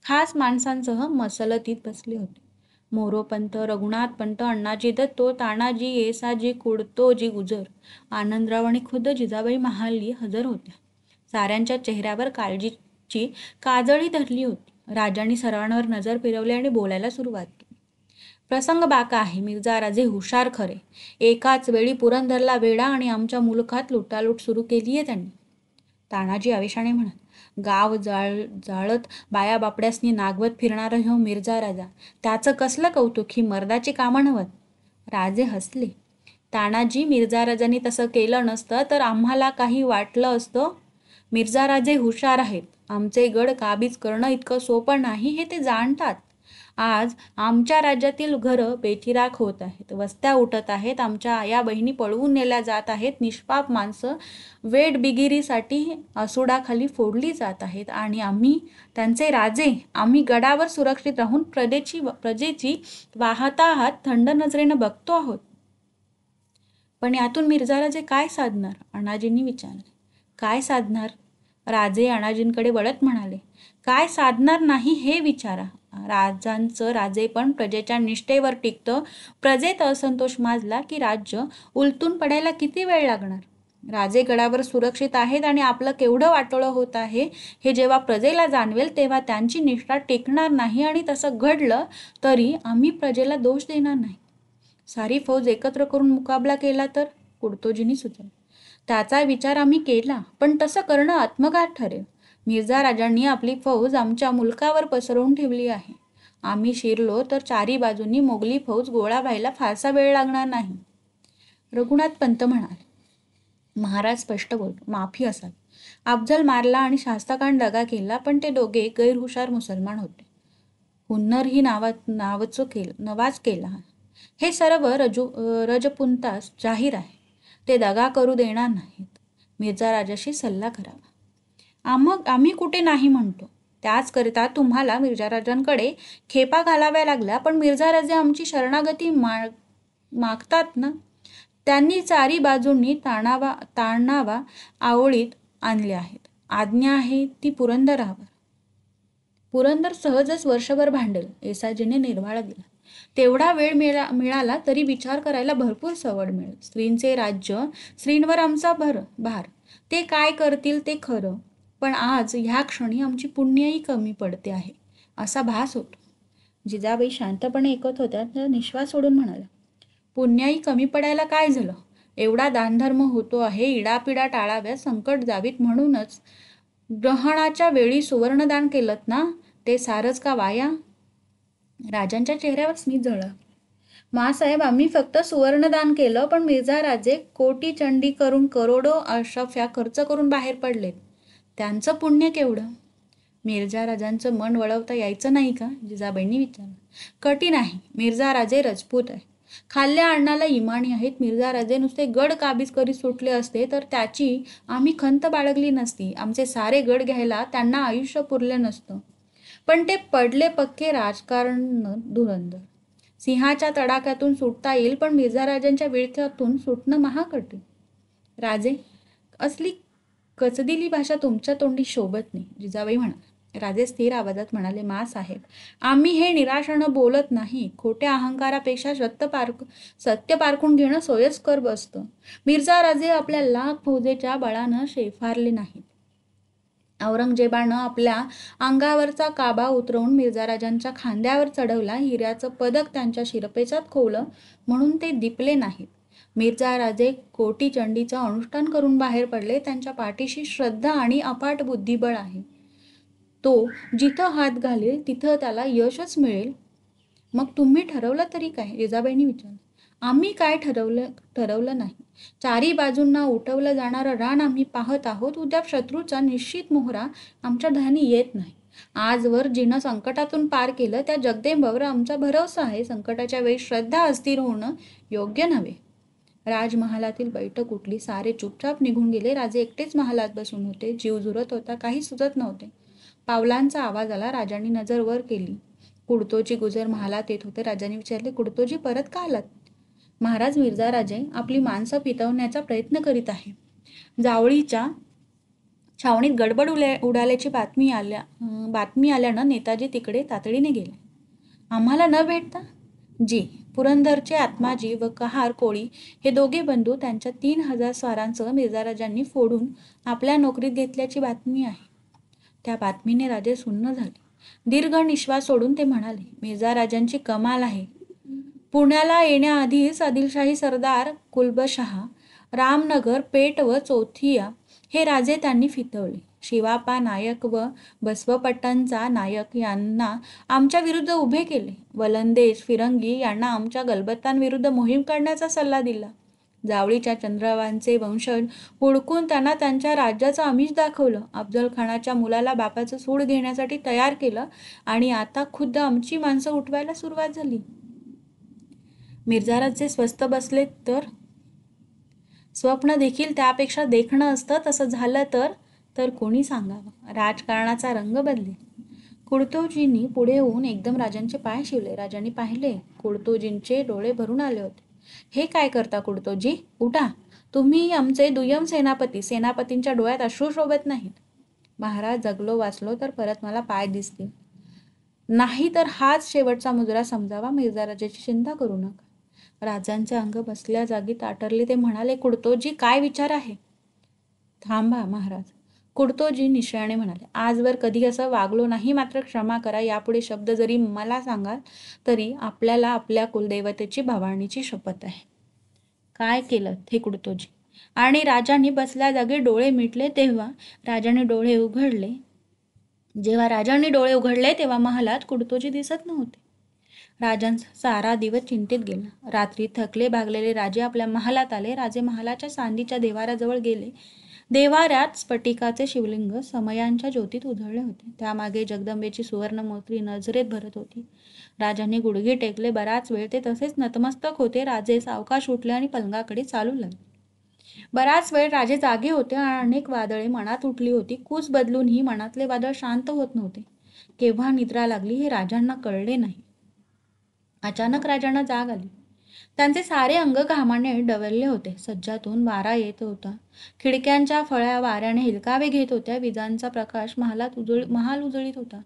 खास माणसांसह मसलतीत बसले होते. मोरोपंत, रघुनाथपंत, अण्णाजी दत्तो, तानाजी, येसाजी, कुडतोजी गुजर, आनंदराव आणि खुद्द जिजाबाई महाली हजर होत्या. साऱ्यांच्या चेहऱ्यावर काळजीची काजळी धरली होती. राजांनी सर्वांवर नजर फिरवली आणि बोलायला सुरुवात केली. प्रसंग बाका आहे. मिर्झा राजे हुशार खरे. एकाच वेळी पुरंदरला वेढा आणि आमच्या मुलखात लुटालूट सुरू केली आहे त्यांनी. तानाजी आवेशाने म्हणत. गाव जाळत बाया बापड्यासनी नागवत फिरणारा ह्यो मिर्झा राजा, त्याचं कसलं कौतुक, ही मर्दाची कामं नव्हत. राजे हसले. तानाजी, मिर्झा राजांनी तसं केलं नसतं तर आम्हाला काही वाटलं असतं. मिर्झा राजे हुशार आहेत. आमचे गड काबीज करणं इतकं सोपं नाही हे ते जाणतात. आज आमच्या राज्यातील घरं बेचिराख होत आहेत. वस्त्या उठत आहेत. आमच्या आया बहिणी पळवून नेल्या जात आहेत. निष्पाप माणसं वेठबिगिरीसाठी असुडाखाली फोडली जात आहेत. आणि आम्ही त्यांचे राजे, आम्ही गडावर सुरक्षित राहून प्रजेची वाहताहात थंड नजरेनं बघतो आहोत. पण यातून मिर्झा राजे काय साधणार? अण्णाजींनी विचारले. काय साधणार? राजे अण्णाजींकडे वळत म्हणाले. काय साधणार नाही हे विचारा. राजांचं राजेपण प्रजेच्या निष्ठेवर टिकतं. प्रजेत असंतोष माजला की राज्य उलटून पडायला किती वेळ लागणार? राजे गडावर सुरक्षित आहेत आणि आपलं केवढं वाटोळं होत आहे हे जेव्हा प्रजेला जाणवेल तेव्हा त्यांची निष्ठा टिकणार नाही. आणि तसं घडलं तरी आम्ही प्रजेला दोष देणार नाही. सारी फौज एकत्र करून मुकाबला केला तर? कुडतोजींनी सुचवलं. त्याचा विचार आम्ही केला, पण तसं करणं आत्मघात ठरेल. मिर्झा राजांनी आपली फौज आमच्या मुलकावर पसरवून ठेवली आहे. आम्ही शिरलो तर चारी बाजूंनी मोगली फौज गोळा व्हायला फारसा वेळ लागणार नाही. रघुनाथपंत म्हणाले. महाराज स्पष्ट बोलतो. माफी असावी. अफजल मारला आणि शास्ताखान दगा केला, पण ते दोघे गैरहुशार मुसलमान होते. हुन्नरही नवाज केला. हे सर्व रजपुंतास जाहीर आहे. ते दगा करू देणार नाहीत. मिर्झा राजाशी सल्ला करावा. आम्ही कुठे नाही म्हणतो. त्याचकरिता तुम्हाला मिर्झा राजांकडे खेपा घालाव्या लागल्या. पण मिर्झा राजे आमची शरणागती मागतात ना. त्यांनी चारी बाजूंनी ताणावा आवळीत आणले आहेत. आज्ञा आहे ती पुरंदरावर. पुरंदर सहजच वर्षभर भांडेल. येसाजीने निर्वाळा दिला. तेवढा वेळ मिळाला तरी विचार करायला भरपूर सवड मिळेल. स्त्रींचे राज्य, स्त्रींवर आमचा भार. ते काय करतील ते खरं, पण आज ह्या क्षणी आमची पुण्याई कमी पडते आहे असा भास होतो. जिजाबाई शांतपणे ऐकत होत्या. त्या निश्वास सोडून म्हणाल्या. पुण्याई कमी पडायला काय झालं? एवढा दानधर्म होतो आहे. इडापिडा टाळाव्या, संकट जावीत म्हणूनच ग्रहणाच्या वेळी सुवर्णदान केलंत ना, ते सारच का वाया? राजांच्या चेहऱ्यावर स्मित झळकलं. मासाहेब, आम्ही फक्त सुवर्णदान केलं, पण मिर्झा राजे कोटी चंडी करून करोडो अशफ्या खर्च करून बाहेर पडलेत. त्यांचं पुण्य केवढं? मिर्झा राजांचं मन वळवता यायचं नाही का? जिजाबाईंनी विचारलं. कठीण आहे. मिर्झा राजे रजपूत आहे. खाल्ल्या अन्नाला इमानी आहेत. मिर्झा राजे नुसते गड काबीज करीत सुटले असते तर त्याची आम्ही खंत बाळगली नसती. आमचे सारे गड घ्यायला त्यांना आयुष्य पुरलं नसतं. पण ते पडले पक्के राजकारण धुरंधर. सिंहाच्या तडाख्यातून सुटता येईल, पण मिर्झा राजांच्या विळख्यातून सुटणं महाकठीण. राजे, असली कचदिली भाषा तुमच्या तोंडी शोभत नाही, जिजाबाई म्हणाले. राजे स्थिर आवाजात म्हणाले. मासाहेब, आम्ही हे निराशानं बोलत नाही. खोट्या अहंकारापेक्षा सत्य पारखून घेणं सोयीस्कर असतं. मिर्झा राजे आपल्या लाख फौजेच्या बळानं शेफारले नाहीत. औरंगजेबानं आपल्या अंगावरचा काबा उतरवून मिर्झा राजांच्या खांद्यावर चढवला. हिऱ्याचं पदक त्यांच्या शिरपेचात खोवलं म्हणून ते दिपले नाहीत. मिर्झा राजे कोटीचंडीचं अनुष्ठान करून बाहेर पडले. त्यांच्या पाठीशी श्रद्धा आणि अफाट बुद्धिबळ आहे. तो जिथं हात घालेल तिथं त्याला यशच मिळेल. मग तुम्ही ठरवलं तरी काय? जिजाबाईंनी विचारलं. आम्ही काय ठरवलं नाही. चारी बाजूंना उठवलं जाणारं रान आम्ही पाहत आहोत. उद्या शत्रूचा निश्चित मोहरा आमच्या ध्यानी येत नाही. आजवर जिनं संकटातून पार केलं त्या जगदंबेवर आमचा भरवसा आहे. संकटाच्या वेळी श्रद्धा अस्थिर होणं योग्य नव्हे. राजमहालातील बैठक उठली. सारे चुपचाप निघून गेले. राजे एकटेच महालात बसून होते. जीव झुरत होता. काही सुचत नव्हते. पावलांचा आवाज आला. राजांनी नजर वर केली. कुडतोजी गुजर महालात येत होते. राजांनी विचारले, कुडतोजी परत का आलात? महाराज, मिर्झा राजे आपली माणसं फितवण्याचा प्रयत्न करीत आहे. जावळीच्या छावणीत गडबड उडाल्याची बातमी आल्यानं नेताजी तिकडे तातडीने गेले. आम्हाला न भेटता? जी. पुरंदरचे आत्माजी व कहार कोळी हे दोघे बंधू त्यांच्या 3000 स्वारांसह मिर्झाराजांनी फोडून आपल्या नोकरीत घेतल्याची बातमी आहे. त्या बातमीने राजे सुन्न झाले. दीर्घ निश्वास सोडून ते म्हणाले, मिर्झाराजांची कमाल आहे. पुण्याला येण्याआधीच आदिलशाही सरदार कुलबशहा, रामनगर, पेठ व चौथिया हे राजे त्यांनी फितवले. शिवापा नायक व बसवपट्टणचा नायक यांना आमच्या विरुद्ध उभे केले. वलंदेज, फिरंगी यांना आमच्या गलबतांविरुद्ध मोहीम काढण्याचा सल्ला दिला. जावळीच्या चंद्रवांचे वंशज हुडकून त्यांना त्यांच्या राज्याचं आमिष दाखवलं. अफजल खानाच्या मुलाला बापाचं सूड घेण्यासाठी तयार केलं आणि आता खुद्द आमची माणसं उठवायला सुरुवात झाली. मिर्झाराजे स्वस्थ बसले तर स्वप्न देखील त्यापेक्षा देखणं असतं. तसं झालं तर कोणी सांगावं. राजकारणाचा रंग बदलेल. कुडतोजींनी पुढे होऊन एकदम राजांचे पाय शिवले. राजांनी पाहिले. कुडतोजींचे डोळे भरून आले होते. हे काय करता कुडतोजी? उठा. तुम्ही आमचे दुय्यम सेनापती. सेनापतींच्या डोळ्यात अश्रू शोभत नाहीत. महाराज, जगलो वाचलो तर परत मला पाय दिसतील. नाही तर हाच शेवटचा मुजरा समजावा. मिर्झाराजाची चिंता करू नका. राजांचे अंग बसल्या जागी ताटरले. ते म्हणाले, कुडतोजी काय विचार आहे? थांबा महाराज. कुडतोजी निश्चयाने म्हणाले, आजवर कधी असं वागलो नाही. मात्र क्षमा करा. यापुढे शब्द जरी मला सांगाल तरी आपल्याला आपल्या कुलदेवतेची भवानीची शपथ आहे. काय केलं हे कुडतोजी? आणि राजांनी बसल्या जागी डोळे मिटले. जेव्हा राजांनी डोळे उघडले तेव्हा महालात कुडतोजी दिसत नव्हते. राजांचा सारा दिवस चिंतेत गेला. रात्री थकले भागलेले राजे आपल्या महालात आले. राजे महालाच्या सांदीच्या देवाऱ्याजवळ गेले. देवाऱ्यात स्फटिकाचे शिवलिंग समयांच्या ज्योतीत उजळले होते. त्यामागे जगदंबेची सुवर्णमूर्ती नजरेत भरत होती. राजांनी गुडघे टेकले. बराच वेळ ते तसेच नतमस्तक होते. राजे सावकाश उठले आणि पलंगाकडे चालू लागले. बराच वेळ राजे जागे होते. अनेक वादळे मनात उठली होती. कूच बदलूनही मनातले वादळ शांत होत नव्हते. केव्हा निद्रा लागली हे राजांना कळले नाही. अचानक राजांना जाग आली. त्यांचे सारे अंग घामाने डवरले होते. सज्जातून वारा येत होता. खिडक्यांच्या फळ्या वाऱ्याने हिलकावे घेत होत्या. विजांचा प्रकाश महाल उजळीत होता.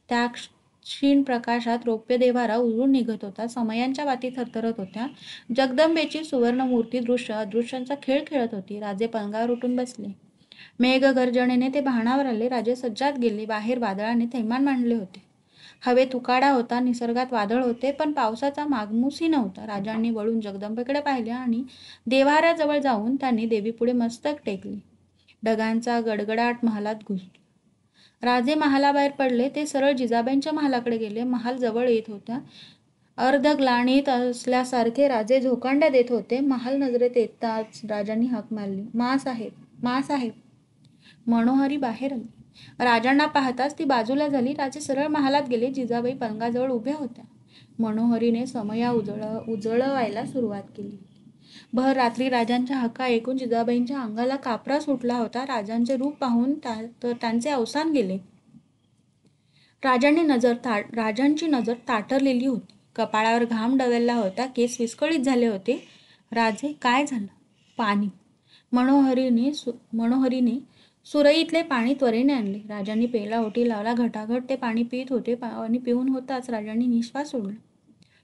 त्या क्षीण प्रकाशात रौप्य देवारा उजळून निघत होता. समयांच्या वाती थरथरत होत्या. जगदंबेची सुवर्णमूर्ती दृश्य अदृश्यांचा खेळ खेळत होती. राजे पलंगावर उठून बसले. मेघगर्जनेने ते भानावर आले. राजे सज्जात गेले. बाहेर वादळाने थैमान मांडले होते. हवेत उकाडा होता. निसर्गात वादळ होते, पण पावसाचा मागमूसही नव्हता. राजांनी वळून जगदंबेकडे पाहिले आणि देव्हाऱ्याजवळ जाऊन त्यांनी देवीपुढे मस्तक टेकले. ढगांचा गडगडाट महालात घुसला. राजे महालाबाहेर पडले. ते सरळ जिजाबाईंच्या महालाकडे गेले. महाल जवळ येत होता. अर्धग्लानीत असल्यासारखे राजे झोकांड्या देत होते. महाल नजरेत येताच राजांनी हाक मारली, माँसाहेब. मनोहरी बाहेर आली. राजांना पाहताच ती बाजूला झाली. राजे सरळ महालात गेले. जिजाबाई पलंगाजवळ उभ्या होत्या. मनोहरीने समया उजळवायला सुरुवात केली. भर रात्री राजांच्या हाका ऐकून जिजाबाईंच्या अंगाला कापरा सुटला होता. राजांचे रूप पाहून त्यांचे अवसान गेले. राजांची नजर ताटरलेली होती. कपाळावर घाम डवलला होता. केस विस्कळीत झाले होते. राजे, काय झालं? पाणी. मनोहरीने सुरईतले पाणी त्वरेने आणले. राजांनी पेला ओटी लावला. घटाघट ते पाणी पित होते. पाणी पिऊन होताच राजांनी निश्वास सोडला.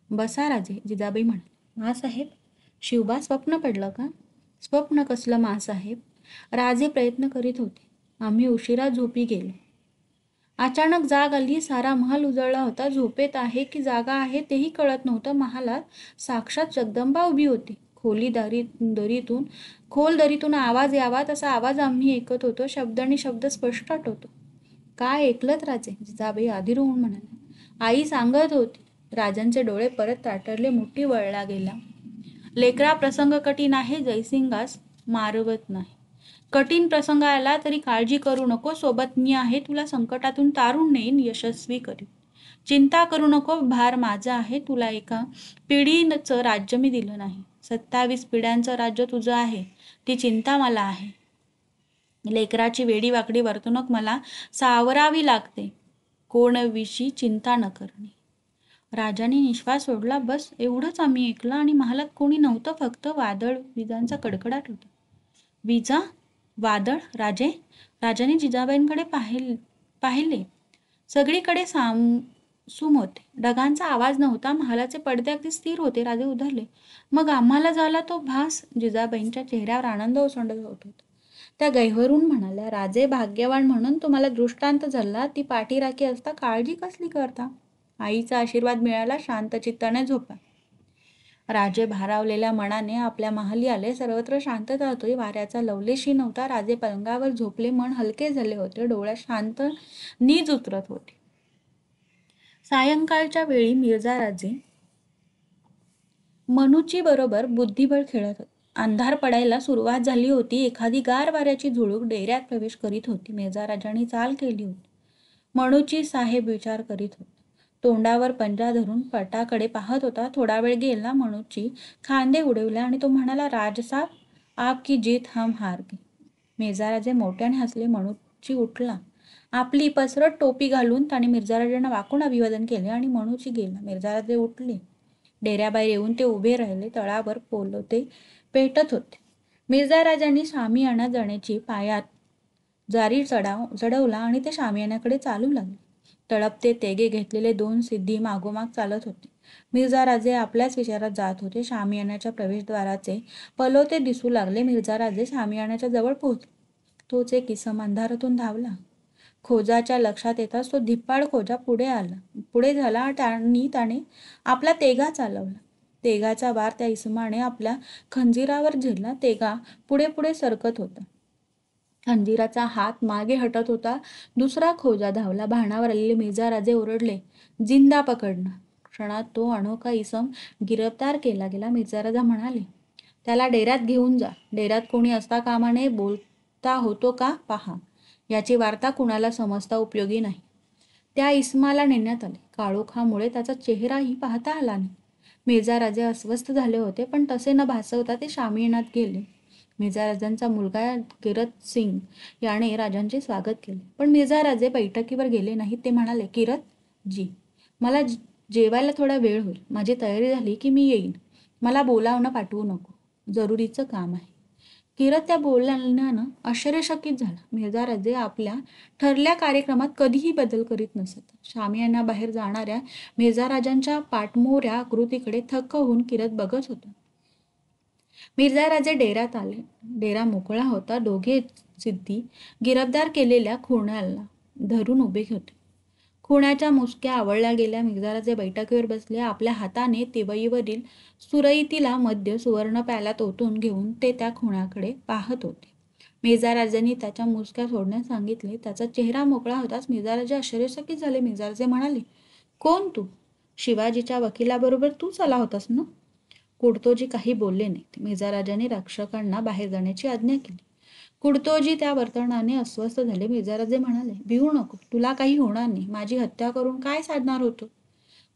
बसा राजे, जिजाबाई म्हणाले. माँसाहेब, शिवबा स्वप्न पडलं का? स्वप्न कसलं माँसाहेब? राजे प्रयत्न करीत होते. आम्ही उशिरा झोपी गेलो. अचानक जाग आली. सारा महाल उजळला होता. झोपेत आहे की जागा आहे तेही कळत नव्हतं. महालात साक्षात जगदंबा उभी होती. खोल दरीतून आवाज यावा तसा आवाज आम्ही ऐकत होतो. शब्द स्पष्ट आठवतो. काय ऐकलत राजे? जिजाबाई अधीर होऊन म्हणाल्या. आई सांगत होती. राजांचे डोळे परत ताटरले. मुठी वळला गेला. लेकरा प्रसंग कठीण आहे, जयसिंगास मारवत नाही. कठीण प्रसंग आला तरी काळजी करू नको, सोबत मी आहे, तुला संकटातून तारून नेईन, यशस्वी करीन. चिंता करू नको, भार माझा आहे, तुला एका पिढीचं राज्य मी दिलं नाही. 27 पिढ्यांचं राज्य तुझं आहे, ती चिंता मला आहे. लेकराची वेडी वाकडी वर्तणूक मला सावरावी लागते, कोणविषयी चिंता न करणे. राजाने निश्वास सोडला. बस एवढंच आम्ही ऐकलं आणि महालात कोणी नव्हतं, फक्त वादळ विजांचा कडकडाट होता. विजा, वादळ, राजाने जिजाबाईंकडे पाहिले. सगळीकडे सामसूम होते. ढगांचा आवाज नव्हता. महालाचे पडदे अगदी स्थिर होते. राजे उधळले. मग आम्हाला झाला तो भास. जिजाबाईंच्या चेहऱ्यावर आनंद ओसंडत होता. त्या गैहरून म्हणाल्या, राजे भाग्यवान म्हणून तुम्हाला दृष्टांत झाला. ती पाठीराखी असता काळजी कसली करता? आईचा आशीर्वाद मिळाला, शांत चित्ताने झोपा. राजे भारावलेल्या मनाने आपल्या महाली आले. सर्वत्र शांतता होती. वाऱ्याचा लवलेशी नव्हता. राजे पलंगावर झोपले. मन हलके झाले होते. डोळ्यात शांत नीज उतरत होती. सायंकाळच्या वेळी मिर्झा राजे मनूची बरोबर बुद्धिबळ खेळत होते. अंधार पडायला सुरुवात झाली होती. एखादी गार वाऱ्याची झुळूक डेऱ्यात प्रवेश करीत होती. मिर्झा राजांनी चाल केली होती. मनूची साहेब विचार करीत होता. तोंडावर पंजा धरून पटाकडे पाहत होता. थोडा वेळ गेला. मनूची खांदे उडवले आणि तो म्हणाला, राजसाब, आपकी जीत हम हार गए. मिर्झाराजे मोठ्याने हसले. मनूची उठला. आपली पसरट टोपी घालून त्याने मिर्झाराजांना वाकून अभिवादन केले आणि मनूची गेला. मिर्झाराजे उठले. डेऱ्याबाहेर येऊन ते उभे राहिले. तळावर पोलते पेटत होते. मिर्झाराजांनी शामियाना जाण्याची पायात जारी चढवला आणि ते शामियानाकडे चालू लागले. तळपते तेगे घेतलेले 2 सिद्धी मागोमाग चालत होते. मिर्झाराजे आपल्याच विचारात जात होते. शामियानाच्या प्रवेशद्वाराचे पलोते दिसू लागले. मिर्झाराजे शामियानाच्या जवळ पोहोचले. तोच एक इसम अंधारातून धावला. खोजाच्या लक्षात येताच तो धिप्पाड खोजा पुढे झाला आणि त्याने आपला तेगा चालवला. तेगाचा बार त्या इसमाने आपल्या खंजीरावर झेलला. तेगा पुढे पुढे सरकत होता. खंजीराचा हात मागे हटत होता. दुसरा खोजा धावला. भानावर आलेले मिर्झाराजे ओरडले, जिंदा पकडणं. क्षणात तो अनोखा इसम गिरफ्तार केला गेला. मिर्झाराजा म्हणाले, त्याला डेऱ्यात घेऊन जा. डेऱ्यात कोणी असता कामा नये. बोलता होतो का पहा. याची वार्ता कुणाला समजता उपयोगी नाही. त्या इसमाला नेण्यात आले. काळोखामुळे त्याचा चेहराही पाहता आला नाही. मिर्झाराजे अस्वस्थ झाले होते, पण तसे न भासवता ते शामियानात गेले. मिर्झाराजांचा मुलगा किरत सिंग याने राजांचे स्वागत केले. पण मिर्झाराजे बैठकीवर गेले नाहीत. ते म्हणाले, किरत जी, मला जेवायला थोडा वेळ होईल. माझी तयारी झाली की मी येईन. मला बोलावणं पाठवू नको. जरुरीचं काम आहे. किरत त्या बोलण्यानं आश्चर्यचकित झाला. मिर्झाराजे आपल्या ठरल्या कार्यक्रमात कधीही बदल करीत नसत. शामियाना बाहेर जाणाऱ्या मिर्झाराजांच्या पाठमोऱ्या आकृतीकडे थक्क होऊन किरत बघत होता. मिर्झाराजे डेऱ्यात आले. डेरा मोकळा होता. दोघे सिद्धी गिरफ्तार केलेल्या खुन्याला धरून उभे होते. खुन्याच्या मुसक्या आवळल्या गेल्या. मिर्झाराजे बैठकीवर बसले. आपल्या हाताने तिवईवरील सुरईतीला मध्य सुवर्ण प्याल्यात ओतून घेऊन ते त्या खुन्याकडे पाहत होते. मिर्झाराजांनी त्याच्या मुसक्या सोडण्यास सांगितले. त्याचा चेहरा मोकळा होताच मिर्झाराजे आश्चर्यचकित झाले. मिर्झाराजे म्हणाले, कोण तू? शिवाजीच्या वकिलाबरोबर तूच आला होतास ना? कुडतोजी काही बोलले नाहीत. मिर्झाराजांनी रक्षकांना बाहेर जाण्याची आज्ञा केली. कुडतोजी त्या वर्तनाने अस्वस्थ झाले. मिर्झाराजे म्हणाले, भिवू नको. तुला काही होणार नाही. माझी हत्या करून काय साधणार होतो?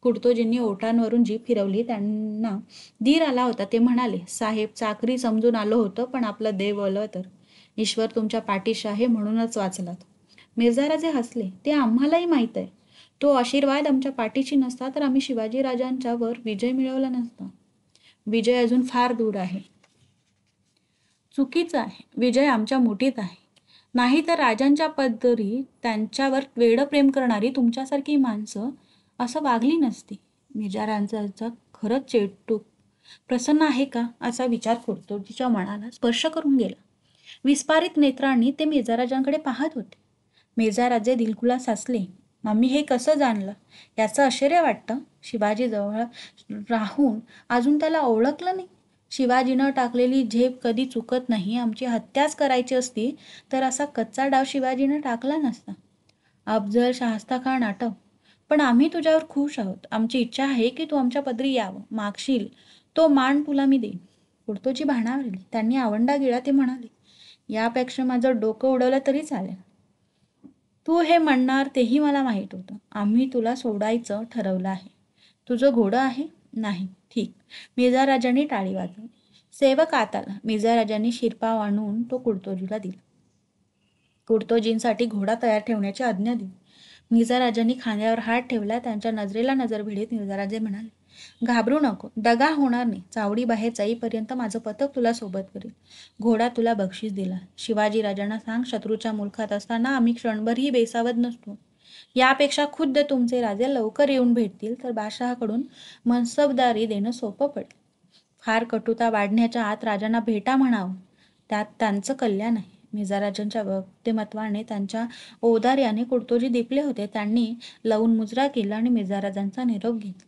कुडतोजींनी ओठांवरून जीभ फिरवली. त्यांना धीर आला होता. ते म्हणाले, साहेब, चाकरी समजून आलो होतं, पण आपलं देव बोललं तर. ईश्वर तुमच्या पाठीशी आहे म्हणूनच वाचलात. मिर्झाराजे हसले. ते आम्हालाही माहीत आहे. तो आशीर्वाद आमच्या पाठीशी नसता तर आम्ही शिवाजीराजांच्या वर विजय मिळवला नसता. विजय अजून फार दूर आहे. चुकीचं आहे. विजय आमच्या मुठीत आहे. नाही तर राजांच्या पदरी त्यांच्यावर वेडं प्रेम करणारी तुमच्यासारखी माणसं असं वागली नसती. मिर्झाराजांचा खरंच चेटूक प्रसन्न आहे का असा विचार कुडतोजीच्या मनाला स्पर्श करून गेला. विस्फारित नेत्रांनी ते मिर्झाराजांकडे पाहत होते. मिर्झाराजे दिलखुलास हसले. आम्ही हे कसं जाणलं याचं आश्चर्य वाटतं. शिवाजीजवळ राहून अजून त्याला ओळखलं नाही. शिवाजीनं टाकलेली झेप कधी चुकत नाही. आमची हत्याच करायची असती तर असा कच्चा डाव शिवाजीनं टाकला नसता. अफजल शाहिस्ताखान आठव. पण आम्ही तुझ्यावर खुश आहोत. आमची इच्छा आहे की तू आमच्या पदरी यावं. मागशील तो मान तुला मी देईन. कुर्तोजी भाणावले. त्यांनी आवंडा गिळा ते म्हणाले, यापेक्षा माझं डोकं उडवलं तरी चालेल. तू हे म्हणणार तेही मला माहीत होतं. आम्ही तुला सोडायचं ठरवलं आहे. तुझं घोडं आहे? नाही. ठीक. मिर्झाराजांनी टाळी वाजवली. सेवक आत आला. मिर्झाराजांनी शिरपाव आणून तो कुर्तोजीला दिला. कुर्तोजींसाठी घोडा तयार ठेवण्याची आज्ञा दिली. मिर्झाराजांनी खांद्यावर हात ठेवला. त्यांच्या नजरेला नजर भिडीत मिर्झाराजे म्हणाले, घाबरू नको. दगा होणार नाही. चावडी बाहेर जाईपर्यंत माझं पथक तुला सोबत करेल. घोडा तुला बक्षीस दिला. शिवाजीराजांना सांग, शत्रूच्या मुलखात असताना आम्ही क्षणभरही बेसावध नसतो. यापेक्षा खुद्द तुमचे राजे लवकर येऊन भेटतील तर बादशहाकडून मनसबदारी देणं सोपं पडेल. फार कटुता वाढण्याच्या आत राजांना भेटा म्हणावं, त्यात त्यांचं कल्याण आहे. मिर्झाराजांच्या व्यक्तिमत्वाने, त्यांच्या औदार्याने कुर्तोजी दिपले होते. त्यांनी लावून मुजरा केला आणि मिर्झाराजांचा निरोप घेतला.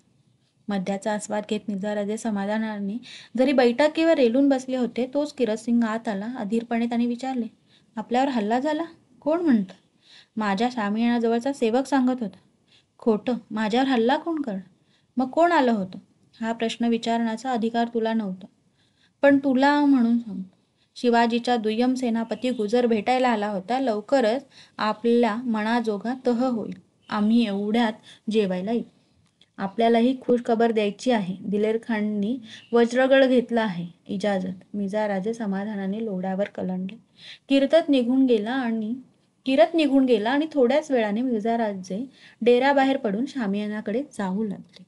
मद्याचा आस्वाद घेत मिर्झाराजे समाधानाने जरी बैठकीवर रेलून बसले होते, तोच किरतसिंग आत आला. अधीरपणे त्याने विचारले, आपल्यावर हल्ला झाला? कोण म्हणतं? माझ्या शामियानाजवळचा सेवक सांगत होता. खोटं. माझ्यावर हल्ला कोण करणार? मग कोण आलं होतं? हा प्रश्न विचारण्याचा अधिकार तुला नव्हता, पण तुला म्हणून सांगतो. शिवाजीचा दुय्यम सेनापती गुजर भेटायला आला होता. लवकरच आपल्या मनाजोगा तह होईल. आम्ही एवढ्यात जेवायला येऊ. आपल्यालाही खुश खबर द्यायची आहे. दिलेर खाननी वज्रगड घेतला आहे. इजाजत. मिर्झाराजे समाधानाने लोढ्यावर कलंडले. किरत निघून गेला आणि थोड्याच वेळाने मिर्झाराजे डेऱ्याबाहेर पडून शामियानाकडे जाऊ लागले.